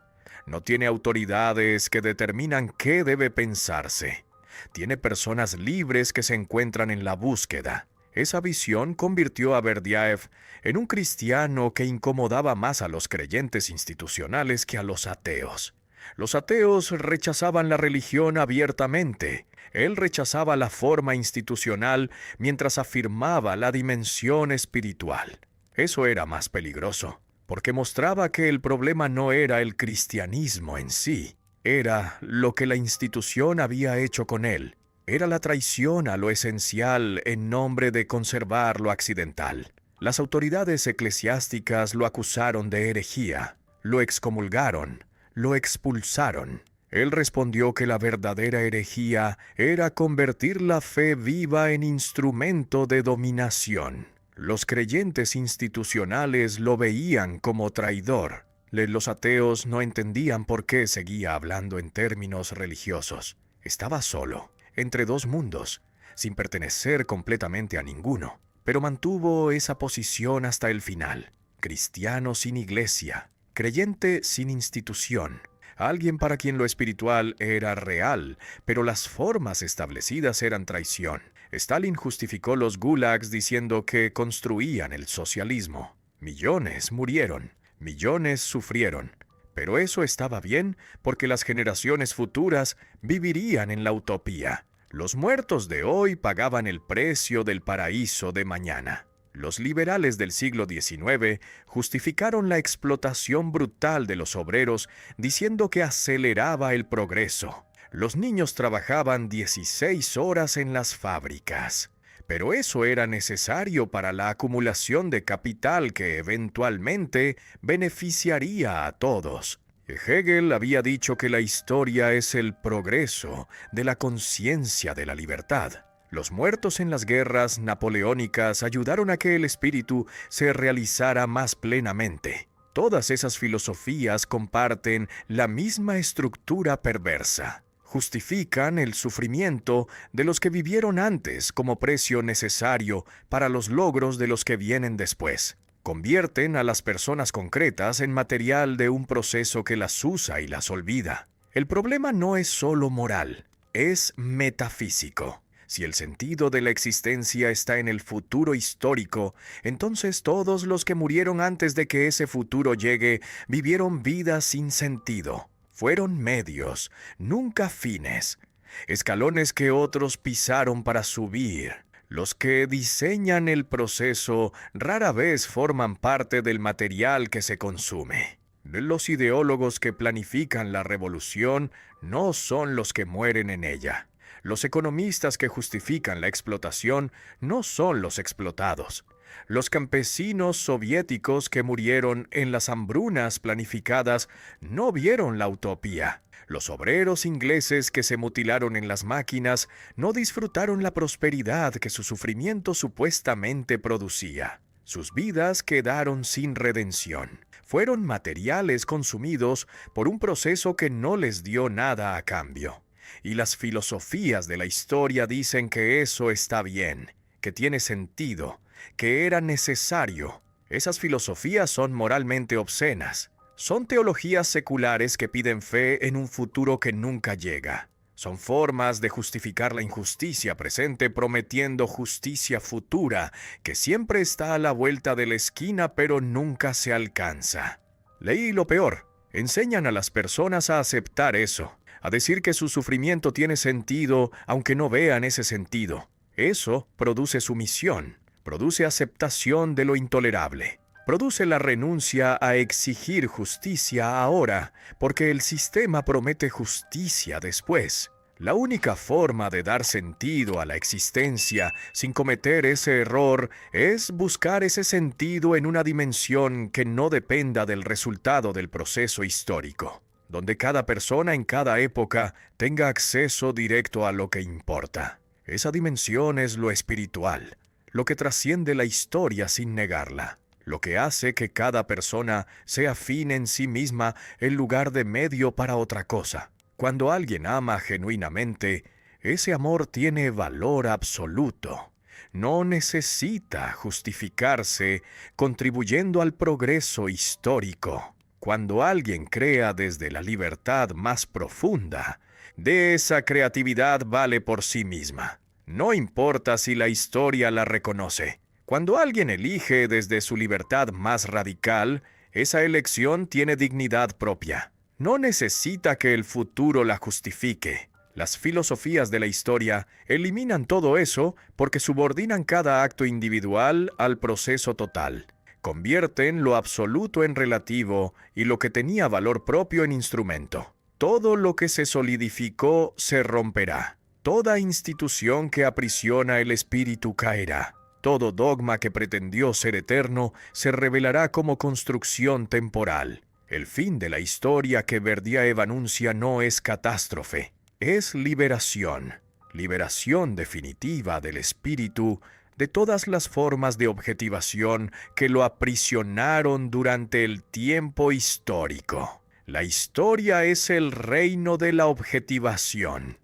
no tiene autoridades que determinan qué debe pensarse. Tiene personas libres que se encuentran en la búsqueda. Esa visión convirtió a Berdyaev en un cristiano que incomodaba más a los creyentes institucionales que a los ateos. Los ateos rechazaban la religión abiertamente. Él rechazaba la forma institucional mientras afirmaba la dimensión espiritual. Eso era más peligroso, porque mostraba que el problema no era el cristianismo en sí, era lo que la institución había hecho con él. Era la traición a lo esencial en nombre de conservar lo accidental. Las autoridades eclesiásticas lo acusaron de herejía, lo excomulgaron, lo expulsaron. Él respondió que la verdadera herejía era convertir la fe viva en instrumento de dominación. Los creyentes institucionales lo veían como traidor. Los ateos no entendían por qué seguía hablando en términos religiosos. Estaba solo, entre dos mundos, sin pertenecer completamente a ninguno, pero mantuvo esa posición hasta el final. Cristiano sin iglesia, creyente sin institución, alguien para quien lo espiritual era real, pero las formas establecidas eran traición. Stalin justificó los gulags diciendo que construían el socialismo. Millones murieron, millones sufrieron. Pero eso estaba bien porque las generaciones futuras vivirían en la utopía. Los muertos de hoy pagaban el precio del paraíso de mañana. Los liberales del siglo XIX justificaron la explotación brutal de los obreros diciendo que aceleraba el progreso. Los niños trabajaban 16 horas en las fábricas, pero eso era necesario para la acumulación de capital que eventualmente beneficiaría a todos. Hegel había dicho que la historia es el progreso de la conciencia de la libertad. Los muertos en las guerras napoleónicas ayudaron a que el espíritu se realizara más plenamente. Todas esas filosofías comparten la misma estructura perversa. Justifican el sufrimiento de los que vivieron antes como precio necesario para los logros de los que vienen después. Convierten a las personas concretas en material de un proceso que las usa y las olvida. El problema no es solo moral, es metafísico. Si el sentido de la existencia está en el futuro histórico, entonces todos los que murieron antes de que ese futuro llegue vivieron vidas sin sentido. Fueron medios, nunca fines, escalones que otros pisaron para subir. Los que diseñan el proceso rara vez forman parte del material que se consume. Los ideólogos que planifican la revolución no son los que mueren en ella. Los economistas que justifican la explotación no son los explotados. Los campesinos soviéticos que murieron en las hambrunas planificadas no vieron la utopía. Los obreros ingleses que se mutilaron en las máquinas no disfrutaron la prosperidad que su sufrimiento supuestamente producía. Sus vidas quedaron sin redención. Fueron materiales consumidos por un proceso que no les dio nada a cambio. Y las filosofías de la historia dicen que eso está bien, que tiene sentido, que era necesario. Esas filosofías son moralmente obscenas. Son teologías seculares que piden fe en un futuro que nunca llega. Son formas de justificar la injusticia presente prometiendo justicia futura, que siempre está a la vuelta de la esquina pero nunca se alcanza. Leí lo peor. Enseñan a las personas a aceptar eso, a decir que su sufrimiento tiene sentido aunque no vean ese sentido. Eso produce sumisión, produce aceptación de lo intolerable, produce la renuncia a exigir justicia ahora, porque el sistema promete justicia después. La única forma de dar sentido a la existencia sin cometer ese error es buscar ese sentido en una dimensión que no dependa del resultado del proceso histórico, donde cada persona en cada época tenga acceso directo a lo que importa. Esa dimensión es lo espiritual, lo que trasciende la historia sin negarla, lo que hace que cada persona sea fin en sí misma en lugar de medio para otra cosa. Cuando alguien ama genuinamente, ese amor tiene valor absoluto. No necesita justificarse contribuyendo al progreso histórico. Cuando alguien crea desde la libertad más profunda, de esa creatividad vale por sí misma. No importa si la historia la reconoce. Cuando alguien elige desde su libertad más radical, esa elección tiene dignidad propia. No necesita que el futuro la justifique. Las filosofías de la historia eliminan todo eso porque subordinan cada acto individual al proceso total. Convierten lo absoluto en relativo y lo que tenía valor propio en instrumento. Todo lo que se solidificó se romperá. Toda institución que aprisiona el espíritu caerá. Todo dogma que pretendió ser eterno se revelará como construcción temporal. El fin de la historia que Berdyaev anuncia no es catástrofe, es liberación. Liberación definitiva del espíritu de todas las formas de objetivación que lo aprisionaron durante el tiempo histórico. La historia es el reino de la objetivación,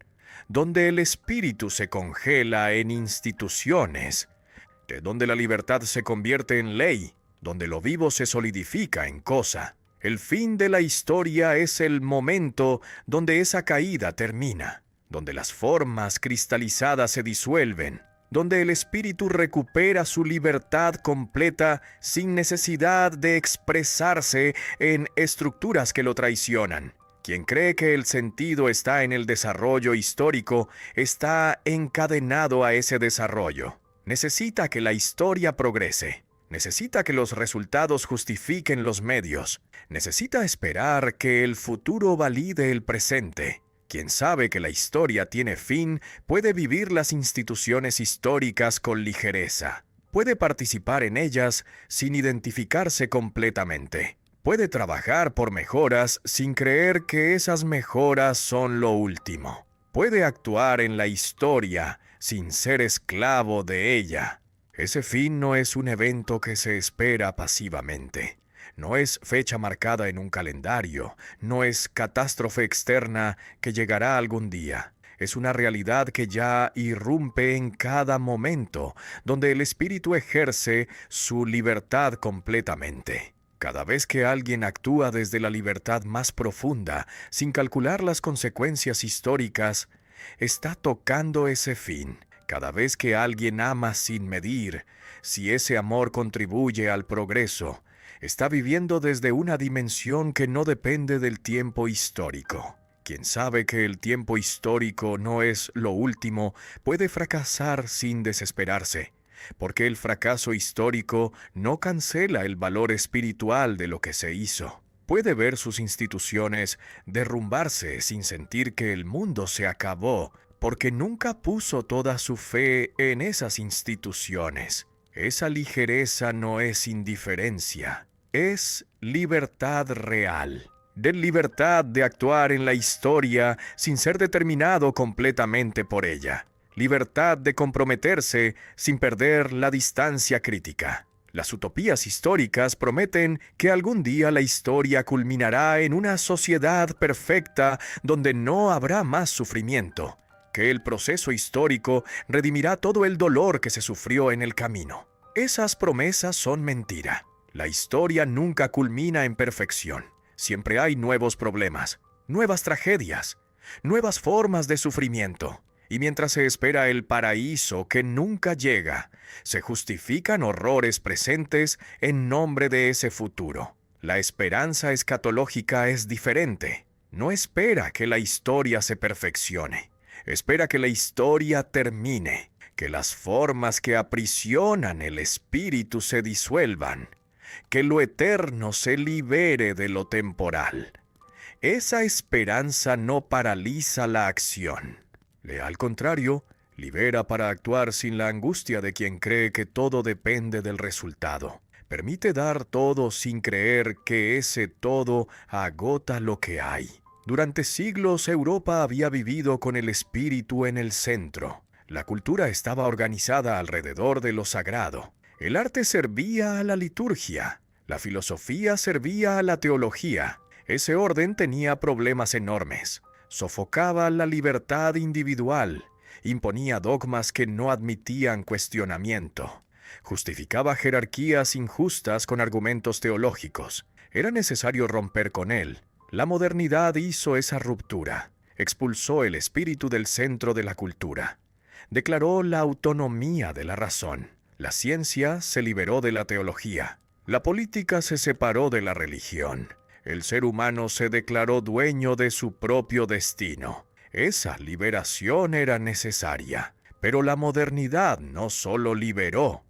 donde el espíritu se congela en instituciones, de donde la libertad se convierte en ley, donde lo vivo se solidifica en cosa. El fin de la historia es el momento donde esa caída termina, donde las formas cristalizadas se disuelven, donde el espíritu recupera su libertad completa sin necesidad de expresarse en estructuras que lo traicionan. Quien cree que el sentido está en el desarrollo histórico está encadenado a ese desarrollo. Necesita que la historia progrese. Necesita que los resultados justifiquen los medios. Necesita esperar que el futuro valide el presente. Quien sabe que la historia tiene fin puede vivir las instituciones históricas con ligereza. Puede participar en ellas sin identificarse completamente. Puede trabajar por mejoras sin creer que esas mejoras son lo último. Puede actuar en la historia sin ser esclavo de ella. Ese fin no es un evento que se espera pasivamente. No es fecha marcada en un calendario. No es catástrofe externa que llegará algún día. Es una realidad que ya irrumpe en cada momento, donde el espíritu ejerce su libertad completamente. Cada vez que alguien actúa desde la libertad más profunda, sin calcular las consecuencias históricas, está tocando ese fin. Cada vez que alguien ama sin medir, si ese amor contribuye al progreso, está viviendo desde una dimensión que no depende del tiempo histórico. Quien sabe que el tiempo histórico no es lo último, puede fracasar sin desesperarse, porque el fracaso histórico no cancela el valor espiritual de lo que se hizo. Puede ver sus instituciones derrumbarse sin sentir que el mundo se acabó, porque nunca puso toda su fe en esas instituciones. Esa ligereza no es indiferencia, es libertad real. De libertad de actuar en la historia sin ser determinado completamente por ella. Libertad de comprometerse sin perder la distancia crítica. Las utopías históricas prometen que algún día la historia culminará en una sociedad perfecta donde no habrá más sufrimiento, que el proceso histórico redimirá todo el dolor que se sufrió en el camino. Esas promesas son mentira. La historia nunca culmina en perfección. Siempre hay nuevos problemas, nuevas tragedias, nuevas formas de sufrimiento. Y mientras se espera el paraíso que nunca llega, se justifican horrores presentes en nombre de ese futuro. La esperanza escatológica es diferente. No espera que la historia se perfeccione. Espera que la historia termine, que las formas que aprisionan el espíritu se disuelvan, que lo eterno se libere de lo temporal. Esa esperanza no paraliza la acción. Al contrario, libera para actuar sin la angustia de quien cree que todo depende del resultado. Permite dar todo sin creer que ese todo agota lo que hay. Durante siglos Europa había vivido con el espíritu en el centro. La cultura estaba organizada alrededor de lo sagrado. El arte servía a la liturgia. La filosofía servía a la teología. Ese orden tenía problemas enormes. Sofocaba la libertad individual. Imponía dogmas que no admitían cuestionamiento. Justificaba jerarquías injustas con argumentos teológicos. Era necesario romper con él. La modernidad hizo esa ruptura. Expulsó el espíritu del centro de la cultura. Declaró la autonomía de la razón. La ciencia se liberó de la teología. La política se separó de la religión. El ser humano se declaró dueño de su propio destino. Esa liberación era necesaria. Pero la modernidad no solo liberó,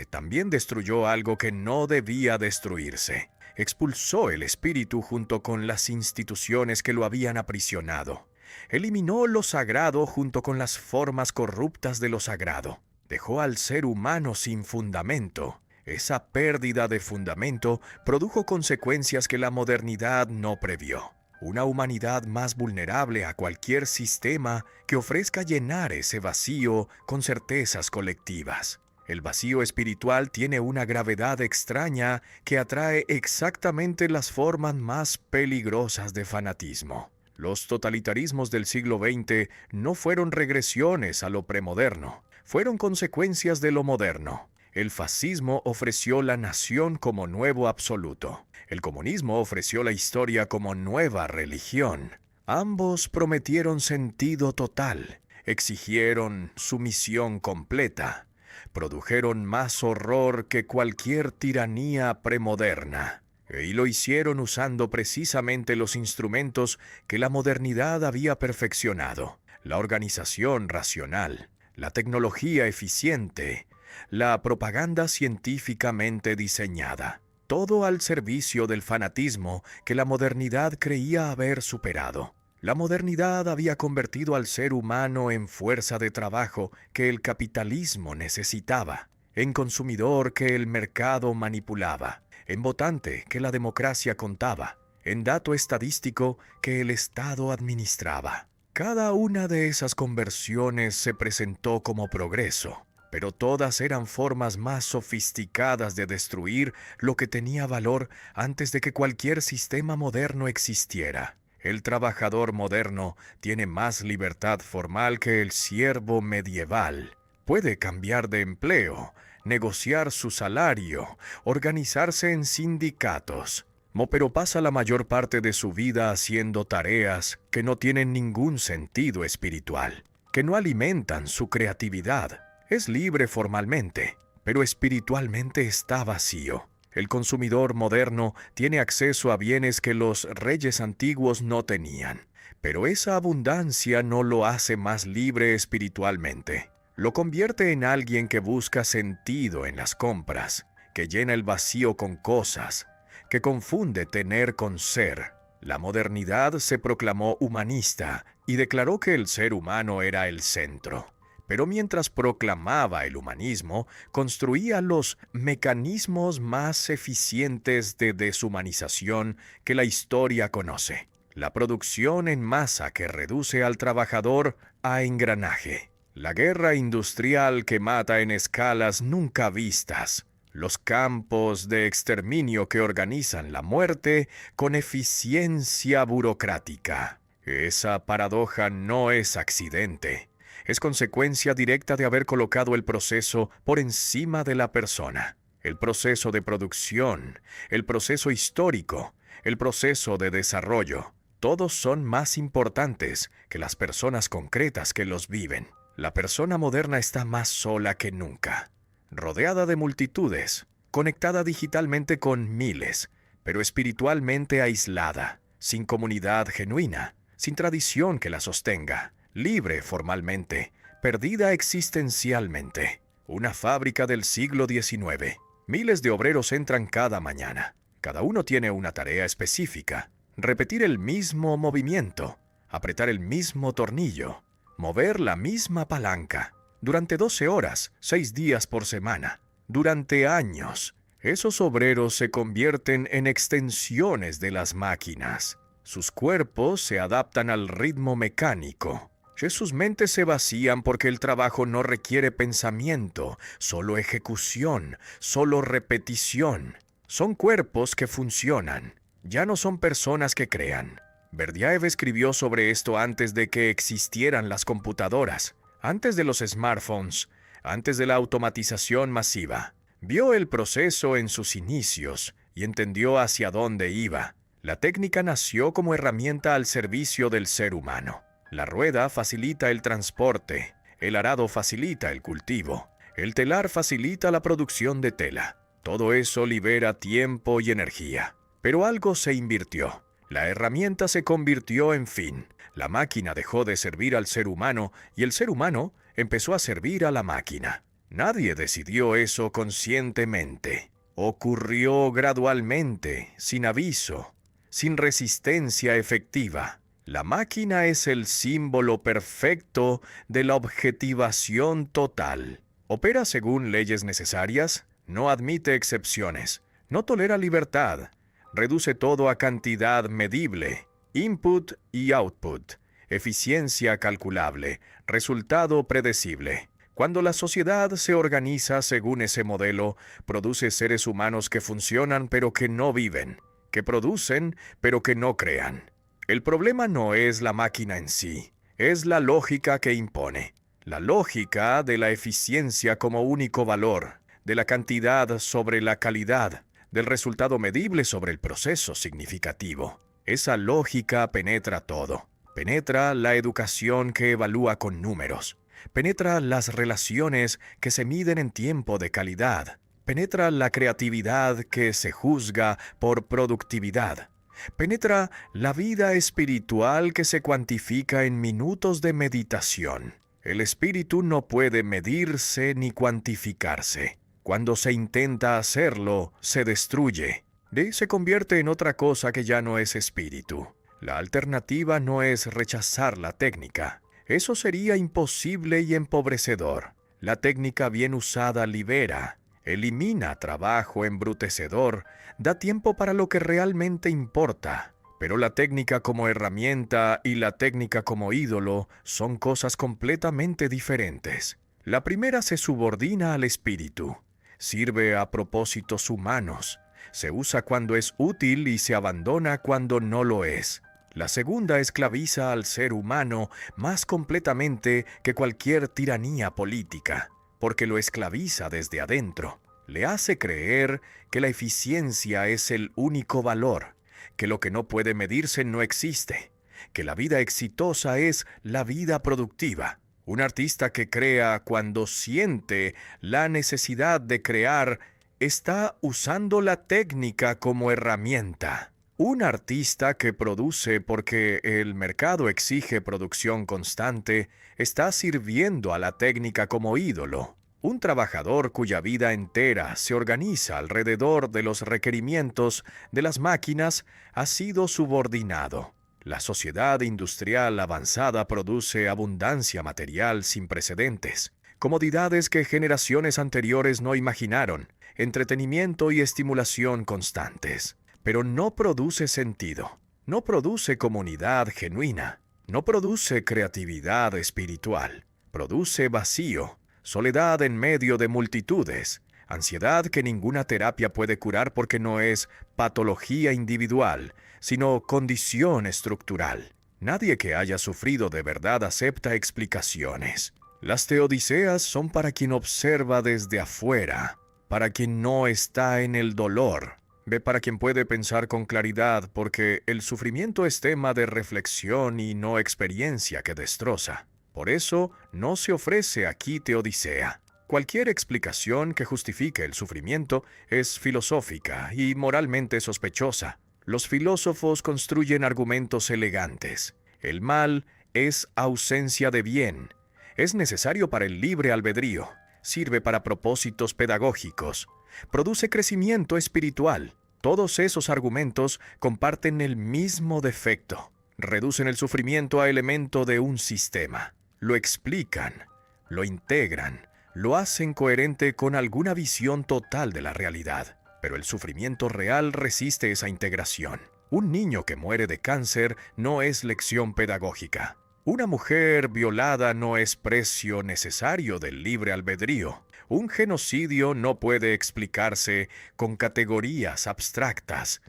también destruyó algo que no debía destruirse. Expulsó el espíritu junto con las instituciones que lo habían aprisionado. Eliminó lo sagrado junto con las formas corruptas de lo sagrado. Dejó al ser humano sin fundamento. Esa pérdida de fundamento produjo consecuencias que la modernidad no previó. Una humanidad más vulnerable a cualquier sistema que ofrezca llenar ese vacío con certezas colectivas. El vacío espiritual tiene una gravedad extraña que atrae exactamente las formas más peligrosas de fanatismo. Los totalitarismos del siglo XX no fueron regresiones a lo premoderno, fueron consecuencias de lo moderno. El fascismo ofreció la nación como nuevo absoluto. El comunismo ofreció la historia como nueva religión. Ambos prometieron sentido total, exigieron sumisión completa, produjeron más horror que cualquier tiranía premoderna. Y lo hicieron usando precisamente los instrumentos que la modernidad había perfeccionado: la organización racional, la tecnología eficiente, la propaganda científicamente diseñada. Todo al servicio del fanatismo que la modernidad creía haber superado. La modernidad había convertido al ser humano en fuerza de trabajo que el capitalismo necesitaba, en consumidor que el mercado manipulaba, en votante que la democracia contaba, en dato estadístico que el Estado administraba. Cada una de esas conversiones se presentó como progreso, pero todas eran formas más sofisticadas de destruir lo que tenía valor antes de que cualquier sistema moderno existiera. El trabajador moderno tiene más libertad formal que el siervo medieval. Puede cambiar de empleo, negociar su salario, organizarse en sindicatos. Pero pasa la mayor parte de su vida haciendo tareas que no tienen ningún sentido espiritual, que no alimentan su creatividad. Es libre formalmente, pero espiritualmente está vacío. El consumidor moderno tiene acceso a bienes que los reyes antiguos no tenían, pero esa abundancia no lo hace más libre espiritualmente. Lo convierte en alguien que busca sentido en las compras, que llena el vacío con cosas, que confunde tener con ser. La modernidad se proclamó humanista y declaró que el ser humano era el centro. Pero mientras proclamaba el humanismo, construía los mecanismos más eficientes de deshumanización que la historia conoce. La producción en masa que reduce al trabajador a engranaje. La guerra industrial que mata en escalas nunca vistas. Los campos de exterminio que organizan la muerte con eficiencia burocrática. Esa paradoja no es accidente. Es consecuencia directa de haber colocado el proceso por encima de la persona. El proceso de producción, el proceso histórico, el proceso de desarrollo, todos son más importantes que las personas concretas que los viven. La persona moderna está más sola que nunca, rodeada de multitudes, conectada digitalmente con miles, pero espiritualmente aislada, sin comunidad genuina, sin tradición que la sostenga, libre formalmente, perdida existencialmente. Una fábrica del siglo XIX. Miles de obreros entran cada mañana. Cada uno tiene una tarea específica. Repetir el mismo movimiento, apretar el mismo tornillo, mover la misma palanca. Durante 12 horas, 6 días por semana. Durante años. Esos obreros se convierten en extensiones de las máquinas. Sus cuerpos se adaptan al ritmo mecánico. Sus mentes se vacían porque el trabajo no requiere pensamiento, solo ejecución, solo repetición. Son cuerpos que funcionan, ya no son personas que crean. Berdyaev escribió sobre esto antes de que existieran las computadoras, antes de los smartphones, antes de la automatización masiva. Vio el proceso en sus inicios y entendió hacia dónde iba. La técnica nació como herramienta al servicio del ser humano. La rueda facilita el transporte, el arado facilita el cultivo, el telar facilita la producción de tela. Todo eso libera tiempo y energía. Pero algo se invirtió. La herramienta se convirtió en fin. La máquina dejó de servir al ser humano y el ser humano empezó a servir a la máquina. Nadie decidió eso conscientemente. Ocurrió gradualmente, sin aviso, sin resistencia efectiva. La máquina es el símbolo perfecto de la objetivación total. Opera según leyes necesarias, no admite excepciones, no tolera libertad, reduce todo a cantidad medible, input y output, eficiencia calculable, resultado predecible. Cuando la sociedad se organiza según ese modelo, produce seres humanos que funcionan pero que no viven, que producen pero que no crean. El problema no es la máquina en sí, es la lógica que impone. La lógica de la eficiencia como único valor, de la cantidad sobre la calidad, del resultado medible sobre el proceso significativo. Esa lógica penetra todo. Penetra la educación que evalúa con números. Penetra las relaciones que se miden en tiempo de calidad. Penetra la creatividad que se juzga por productividad. Penetra la vida espiritual que se cuantifica en minutos de meditación. El espíritu no puede medirse ni cuantificarse. Cuando se intenta hacerlo, se destruye. Se convierte en otra cosa que ya no es espíritu. La alternativa no es rechazar la técnica. Eso sería imposible y empobrecedor. La técnica bien usada libera, elimina trabajo embrutecedor, da tiempo para lo que realmente importa. Pero la técnica como herramienta y la técnica como ídolo son cosas completamente diferentes. La primera se subordina al espíritu, sirve a propósitos humanos, se usa cuando es útil y se abandona cuando no lo es. La segunda esclaviza al ser humano más completamente que cualquier tiranía política, porque lo esclaviza desde adentro. Le hace creer que la eficiencia es el único valor, que lo que no puede medirse no existe, que la vida exitosa es la vida productiva. Un artista que crea cuando siente la necesidad de crear está usando la técnica como herramienta. Un artista que produce porque el mercado exige producción constante está sirviendo a la técnica como ídolo. Un trabajador cuya vida entera se organiza alrededor de los requerimientos de las máquinas ha sido subordinado. La sociedad industrial avanzada produce abundancia material sin precedentes, comodidades que generaciones anteriores no imaginaron, entretenimiento y estimulación constantes. Pero no produce sentido, no produce comunidad genuina, no produce creatividad espiritual, produce vacío, soledad en medio de multitudes, ansiedad que ninguna terapia puede curar porque no es patología individual, sino condición estructural. Nadie que haya sufrido de verdad acepta explicaciones. Las teodiceas son para quien observa desde afuera, para quien no está en el dolor. Ve para quien puede pensar con claridad, porque el sufrimiento es tema de reflexión y no experiencia que destroza. Por eso no se ofrece aquí teodicea. Cualquier explicación que justifique el sufrimiento es filosófica y moralmente sospechosa. Los filósofos construyen argumentos elegantes. El mal es ausencia de bien. Es necesario para el libre albedrío. Sirve para propósitos pedagógicos. Produce crecimiento espiritual. Todos esos argumentos comparten el mismo defecto. Reducen el sufrimiento a elemento de un sistema. Lo explican, lo integran, lo hacen coherente con alguna visión total de la realidad. Pero el sufrimiento real resiste esa integración. Un niño que muere de cáncer no es lección pedagógica. Una mujer violada no es precio necesario del libre albedrío. Un genocidio no puede explicarse con categorías abstractas.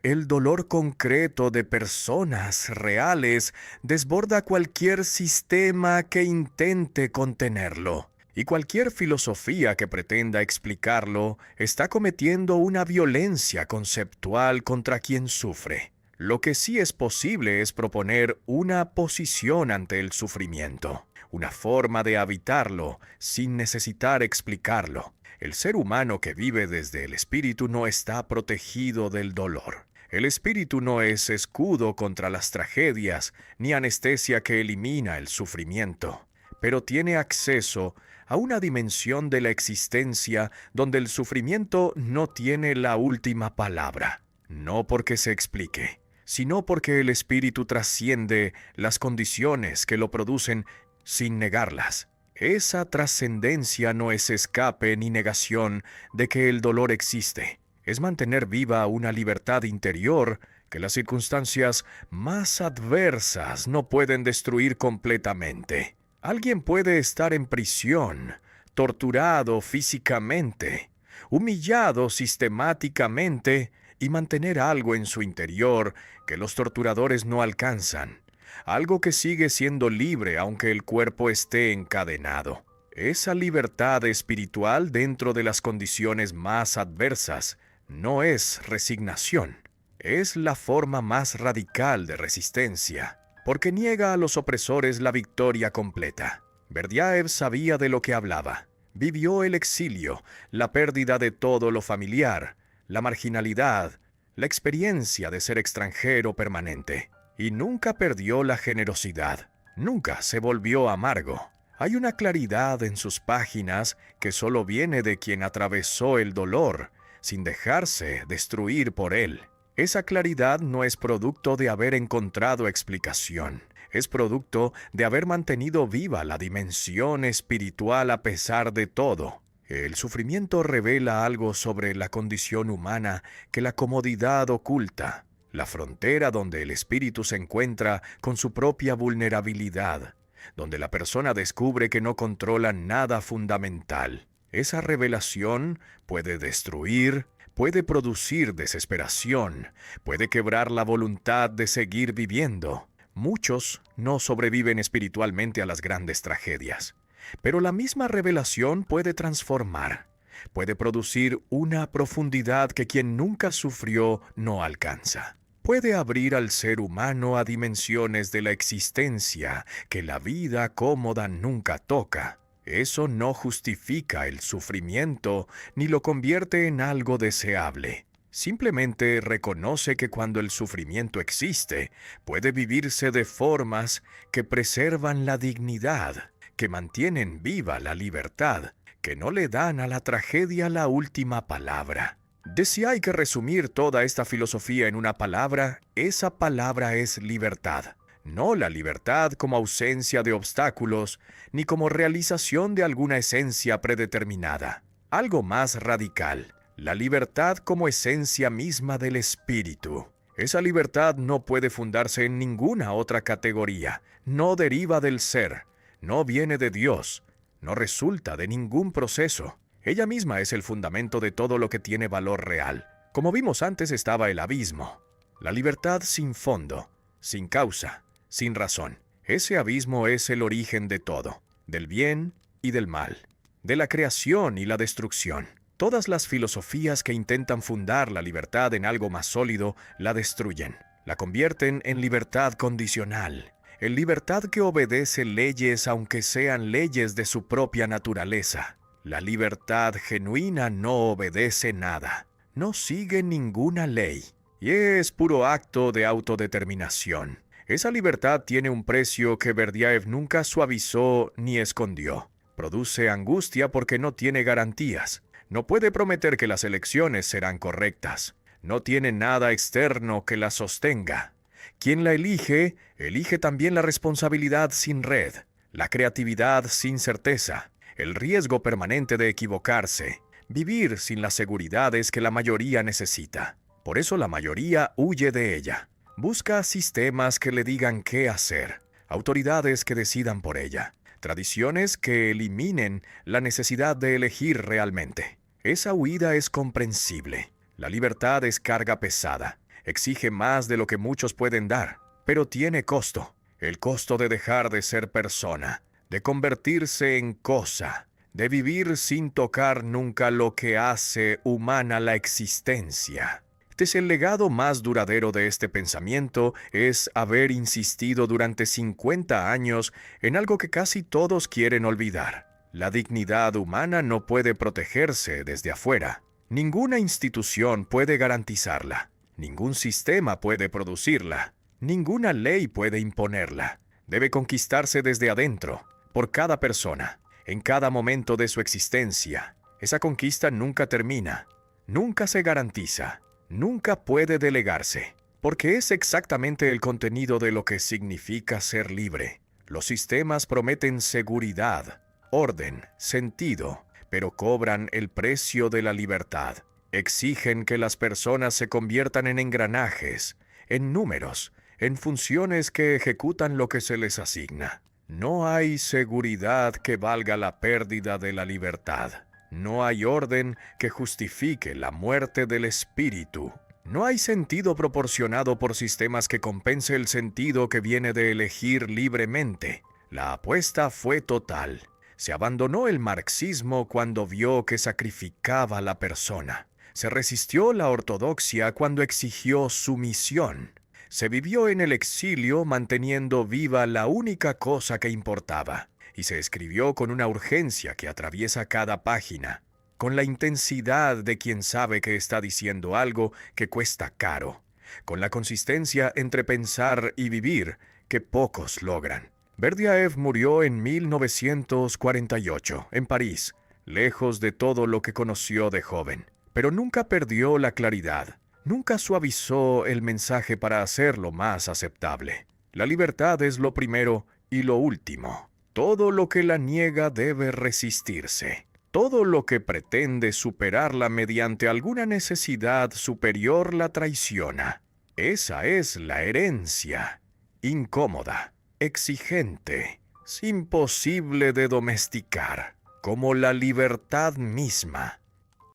El dolor concreto de personas reales desborda cualquier sistema que intente contenerlo. Y cualquier filosofía que pretenda explicarlo está cometiendo una violencia conceptual contra quien sufre. Lo que sí es posible es proponer una posición ante el sufrimiento, una forma de habitarlo sin necesitar explicarlo. El ser humano que vive desde el espíritu no está protegido del dolor. El espíritu no es escudo contra las tragedias, ni anestesia que elimina el sufrimiento, pero tiene acceso a una dimensión de la existencia donde el sufrimiento no tiene la última palabra, no porque se explique, sino porque el espíritu trasciende las condiciones que lo producen sin negarlas. Esa trascendencia no es escape ni negación de que el dolor existe. Es mantener viva una libertad interior que las circunstancias más adversas no pueden destruir completamente. Alguien puede estar en prisión, torturado físicamente, humillado sistemáticamente y mantener algo en su interior que los torturadores no alcanzan. Algo que sigue siendo libre aunque el cuerpo esté encadenado. Esa libertad espiritual dentro de las condiciones más adversas no es resignación. Es la forma más radical de resistencia, porque niega a los opresores la victoria completa. Berdyaev sabía de lo que hablaba. Vivió el exilio, la pérdida de todo lo familiar, la marginalidad, la experiencia de ser extranjero permanente. Y nunca perdió la generosidad, nunca se volvió amargo. Hay una claridad en sus páginas que solo viene de quien atravesó el dolor, sin dejarse destruir por él. Esa claridad no es producto de haber encontrado explicación, es producto de haber mantenido viva la dimensión espiritual a pesar de todo. El sufrimiento revela algo sobre la condición humana que la comodidad oculta. La frontera donde el espíritu se encuentra con su propia vulnerabilidad, donde la persona descubre que no controla nada fundamental. Esa revelación puede destruir, puede producir desesperación, puede quebrar la voluntad de seguir viviendo. Muchos no sobreviven espiritualmente a las grandes tragedias, pero la misma revelación puede transformar, puede producir una profundidad que quien nunca sufrió no alcanza. Puede abrir al ser humano a dimensiones de la existencia que la vida cómoda nunca toca. Eso no justifica el sufrimiento ni lo convierte en algo deseable. Simplemente reconoce que cuando el sufrimiento existe, puede vivirse de formas que preservan la dignidad, que mantienen viva la libertad, que no le dan a la tragedia la última palabra. De si hay que resumir toda esta filosofía en una palabra, esa palabra es libertad. No la libertad como ausencia de obstáculos, ni como realización de alguna esencia predeterminada. Algo más radical, la libertad como esencia misma del espíritu. Esa libertad no puede fundarse en ninguna otra categoría, no deriva del ser, no viene de Dios, no resulta de ningún proceso. Ella misma es el fundamento de todo lo que tiene valor real. Como vimos antes estaba el abismo. La libertad sin fondo, sin causa, sin razón. Ese abismo es el origen de todo, del bien y del mal, de la creación y la destrucción. Todas las filosofías que intentan fundar la libertad en algo más sólido la destruyen. La convierten en libertad condicional, en libertad que obedece leyes aunque sean leyes de su propia naturaleza. La libertad genuina no obedece nada, no sigue ninguna ley, y es puro acto de autodeterminación. Esa libertad tiene un precio que Berdyaev nunca suavizó ni escondió. Produce angustia porque no tiene garantías. No puede prometer que las elecciones serán correctas. No tiene nada externo que la sostenga. Quien la elige, elige también la responsabilidad sin red, la creatividad sin certeza, el riesgo permanente de equivocarse, vivir sin las seguridades que la mayoría necesita. Por eso la mayoría huye de ella. Busca sistemas que le digan qué hacer, autoridades que decidan por ella, tradiciones que eliminen la necesidad de elegir realmente. Esa huida es comprensible. La libertad es carga pesada. Exige más de lo que muchos pueden dar, pero tiene costo. El costo de dejar de ser persona, de convertirse en cosa, de vivir sin tocar nunca lo que hace humana la existencia. El legado más duradero de este pensamiento es haber insistido durante 50 años en algo que casi todos quieren olvidar. La dignidad humana no puede protegerse desde afuera. Ninguna institución puede garantizarla. Ningún sistema puede producirla. Ninguna ley puede imponerla. Debe conquistarse desde adentro, por cada persona, en cada momento de su existencia. Esa conquista nunca termina, nunca se garantiza, nunca puede delegarse, porque es exactamente el contenido de lo que significa ser libre. Los sistemas prometen seguridad, orden, sentido, pero cobran el precio de la libertad. Exigen que las personas se conviertan en engranajes, en números, en funciones que ejecutan lo que se les asigna. No hay seguridad que valga la pérdida de la libertad. No hay orden que justifique la muerte del espíritu. No hay sentido proporcionado por sistemas que compense el sentido que viene de elegir libremente. La apuesta fue total. Se abandonó el marxismo cuando vio que sacrificaba a la persona. Se resistió la ortodoxia cuando exigió sumisión. Se vivió en el exilio manteniendo viva la única cosa que importaba, y se escribió con una urgencia que atraviesa cada página, con la intensidad de quien sabe que está diciendo algo que cuesta caro, con la consistencia entre pensar y vivir que pocos logran. Berdyaev murió en 1948, en París, lejos de todo lo que conoció de joven, pero nunca perdió la claridad. Nunca suavizó el mensaje para hacerlo más aceptable. La libertad es lo primero y lo último. Todo lo que la niega debe resistirse. Todo lo que pretende superarla mediante alguna necesidad superior la traiciona. Esa es la herencia. Incómoda, exigente, imposible de domesticar, como la libertad misma.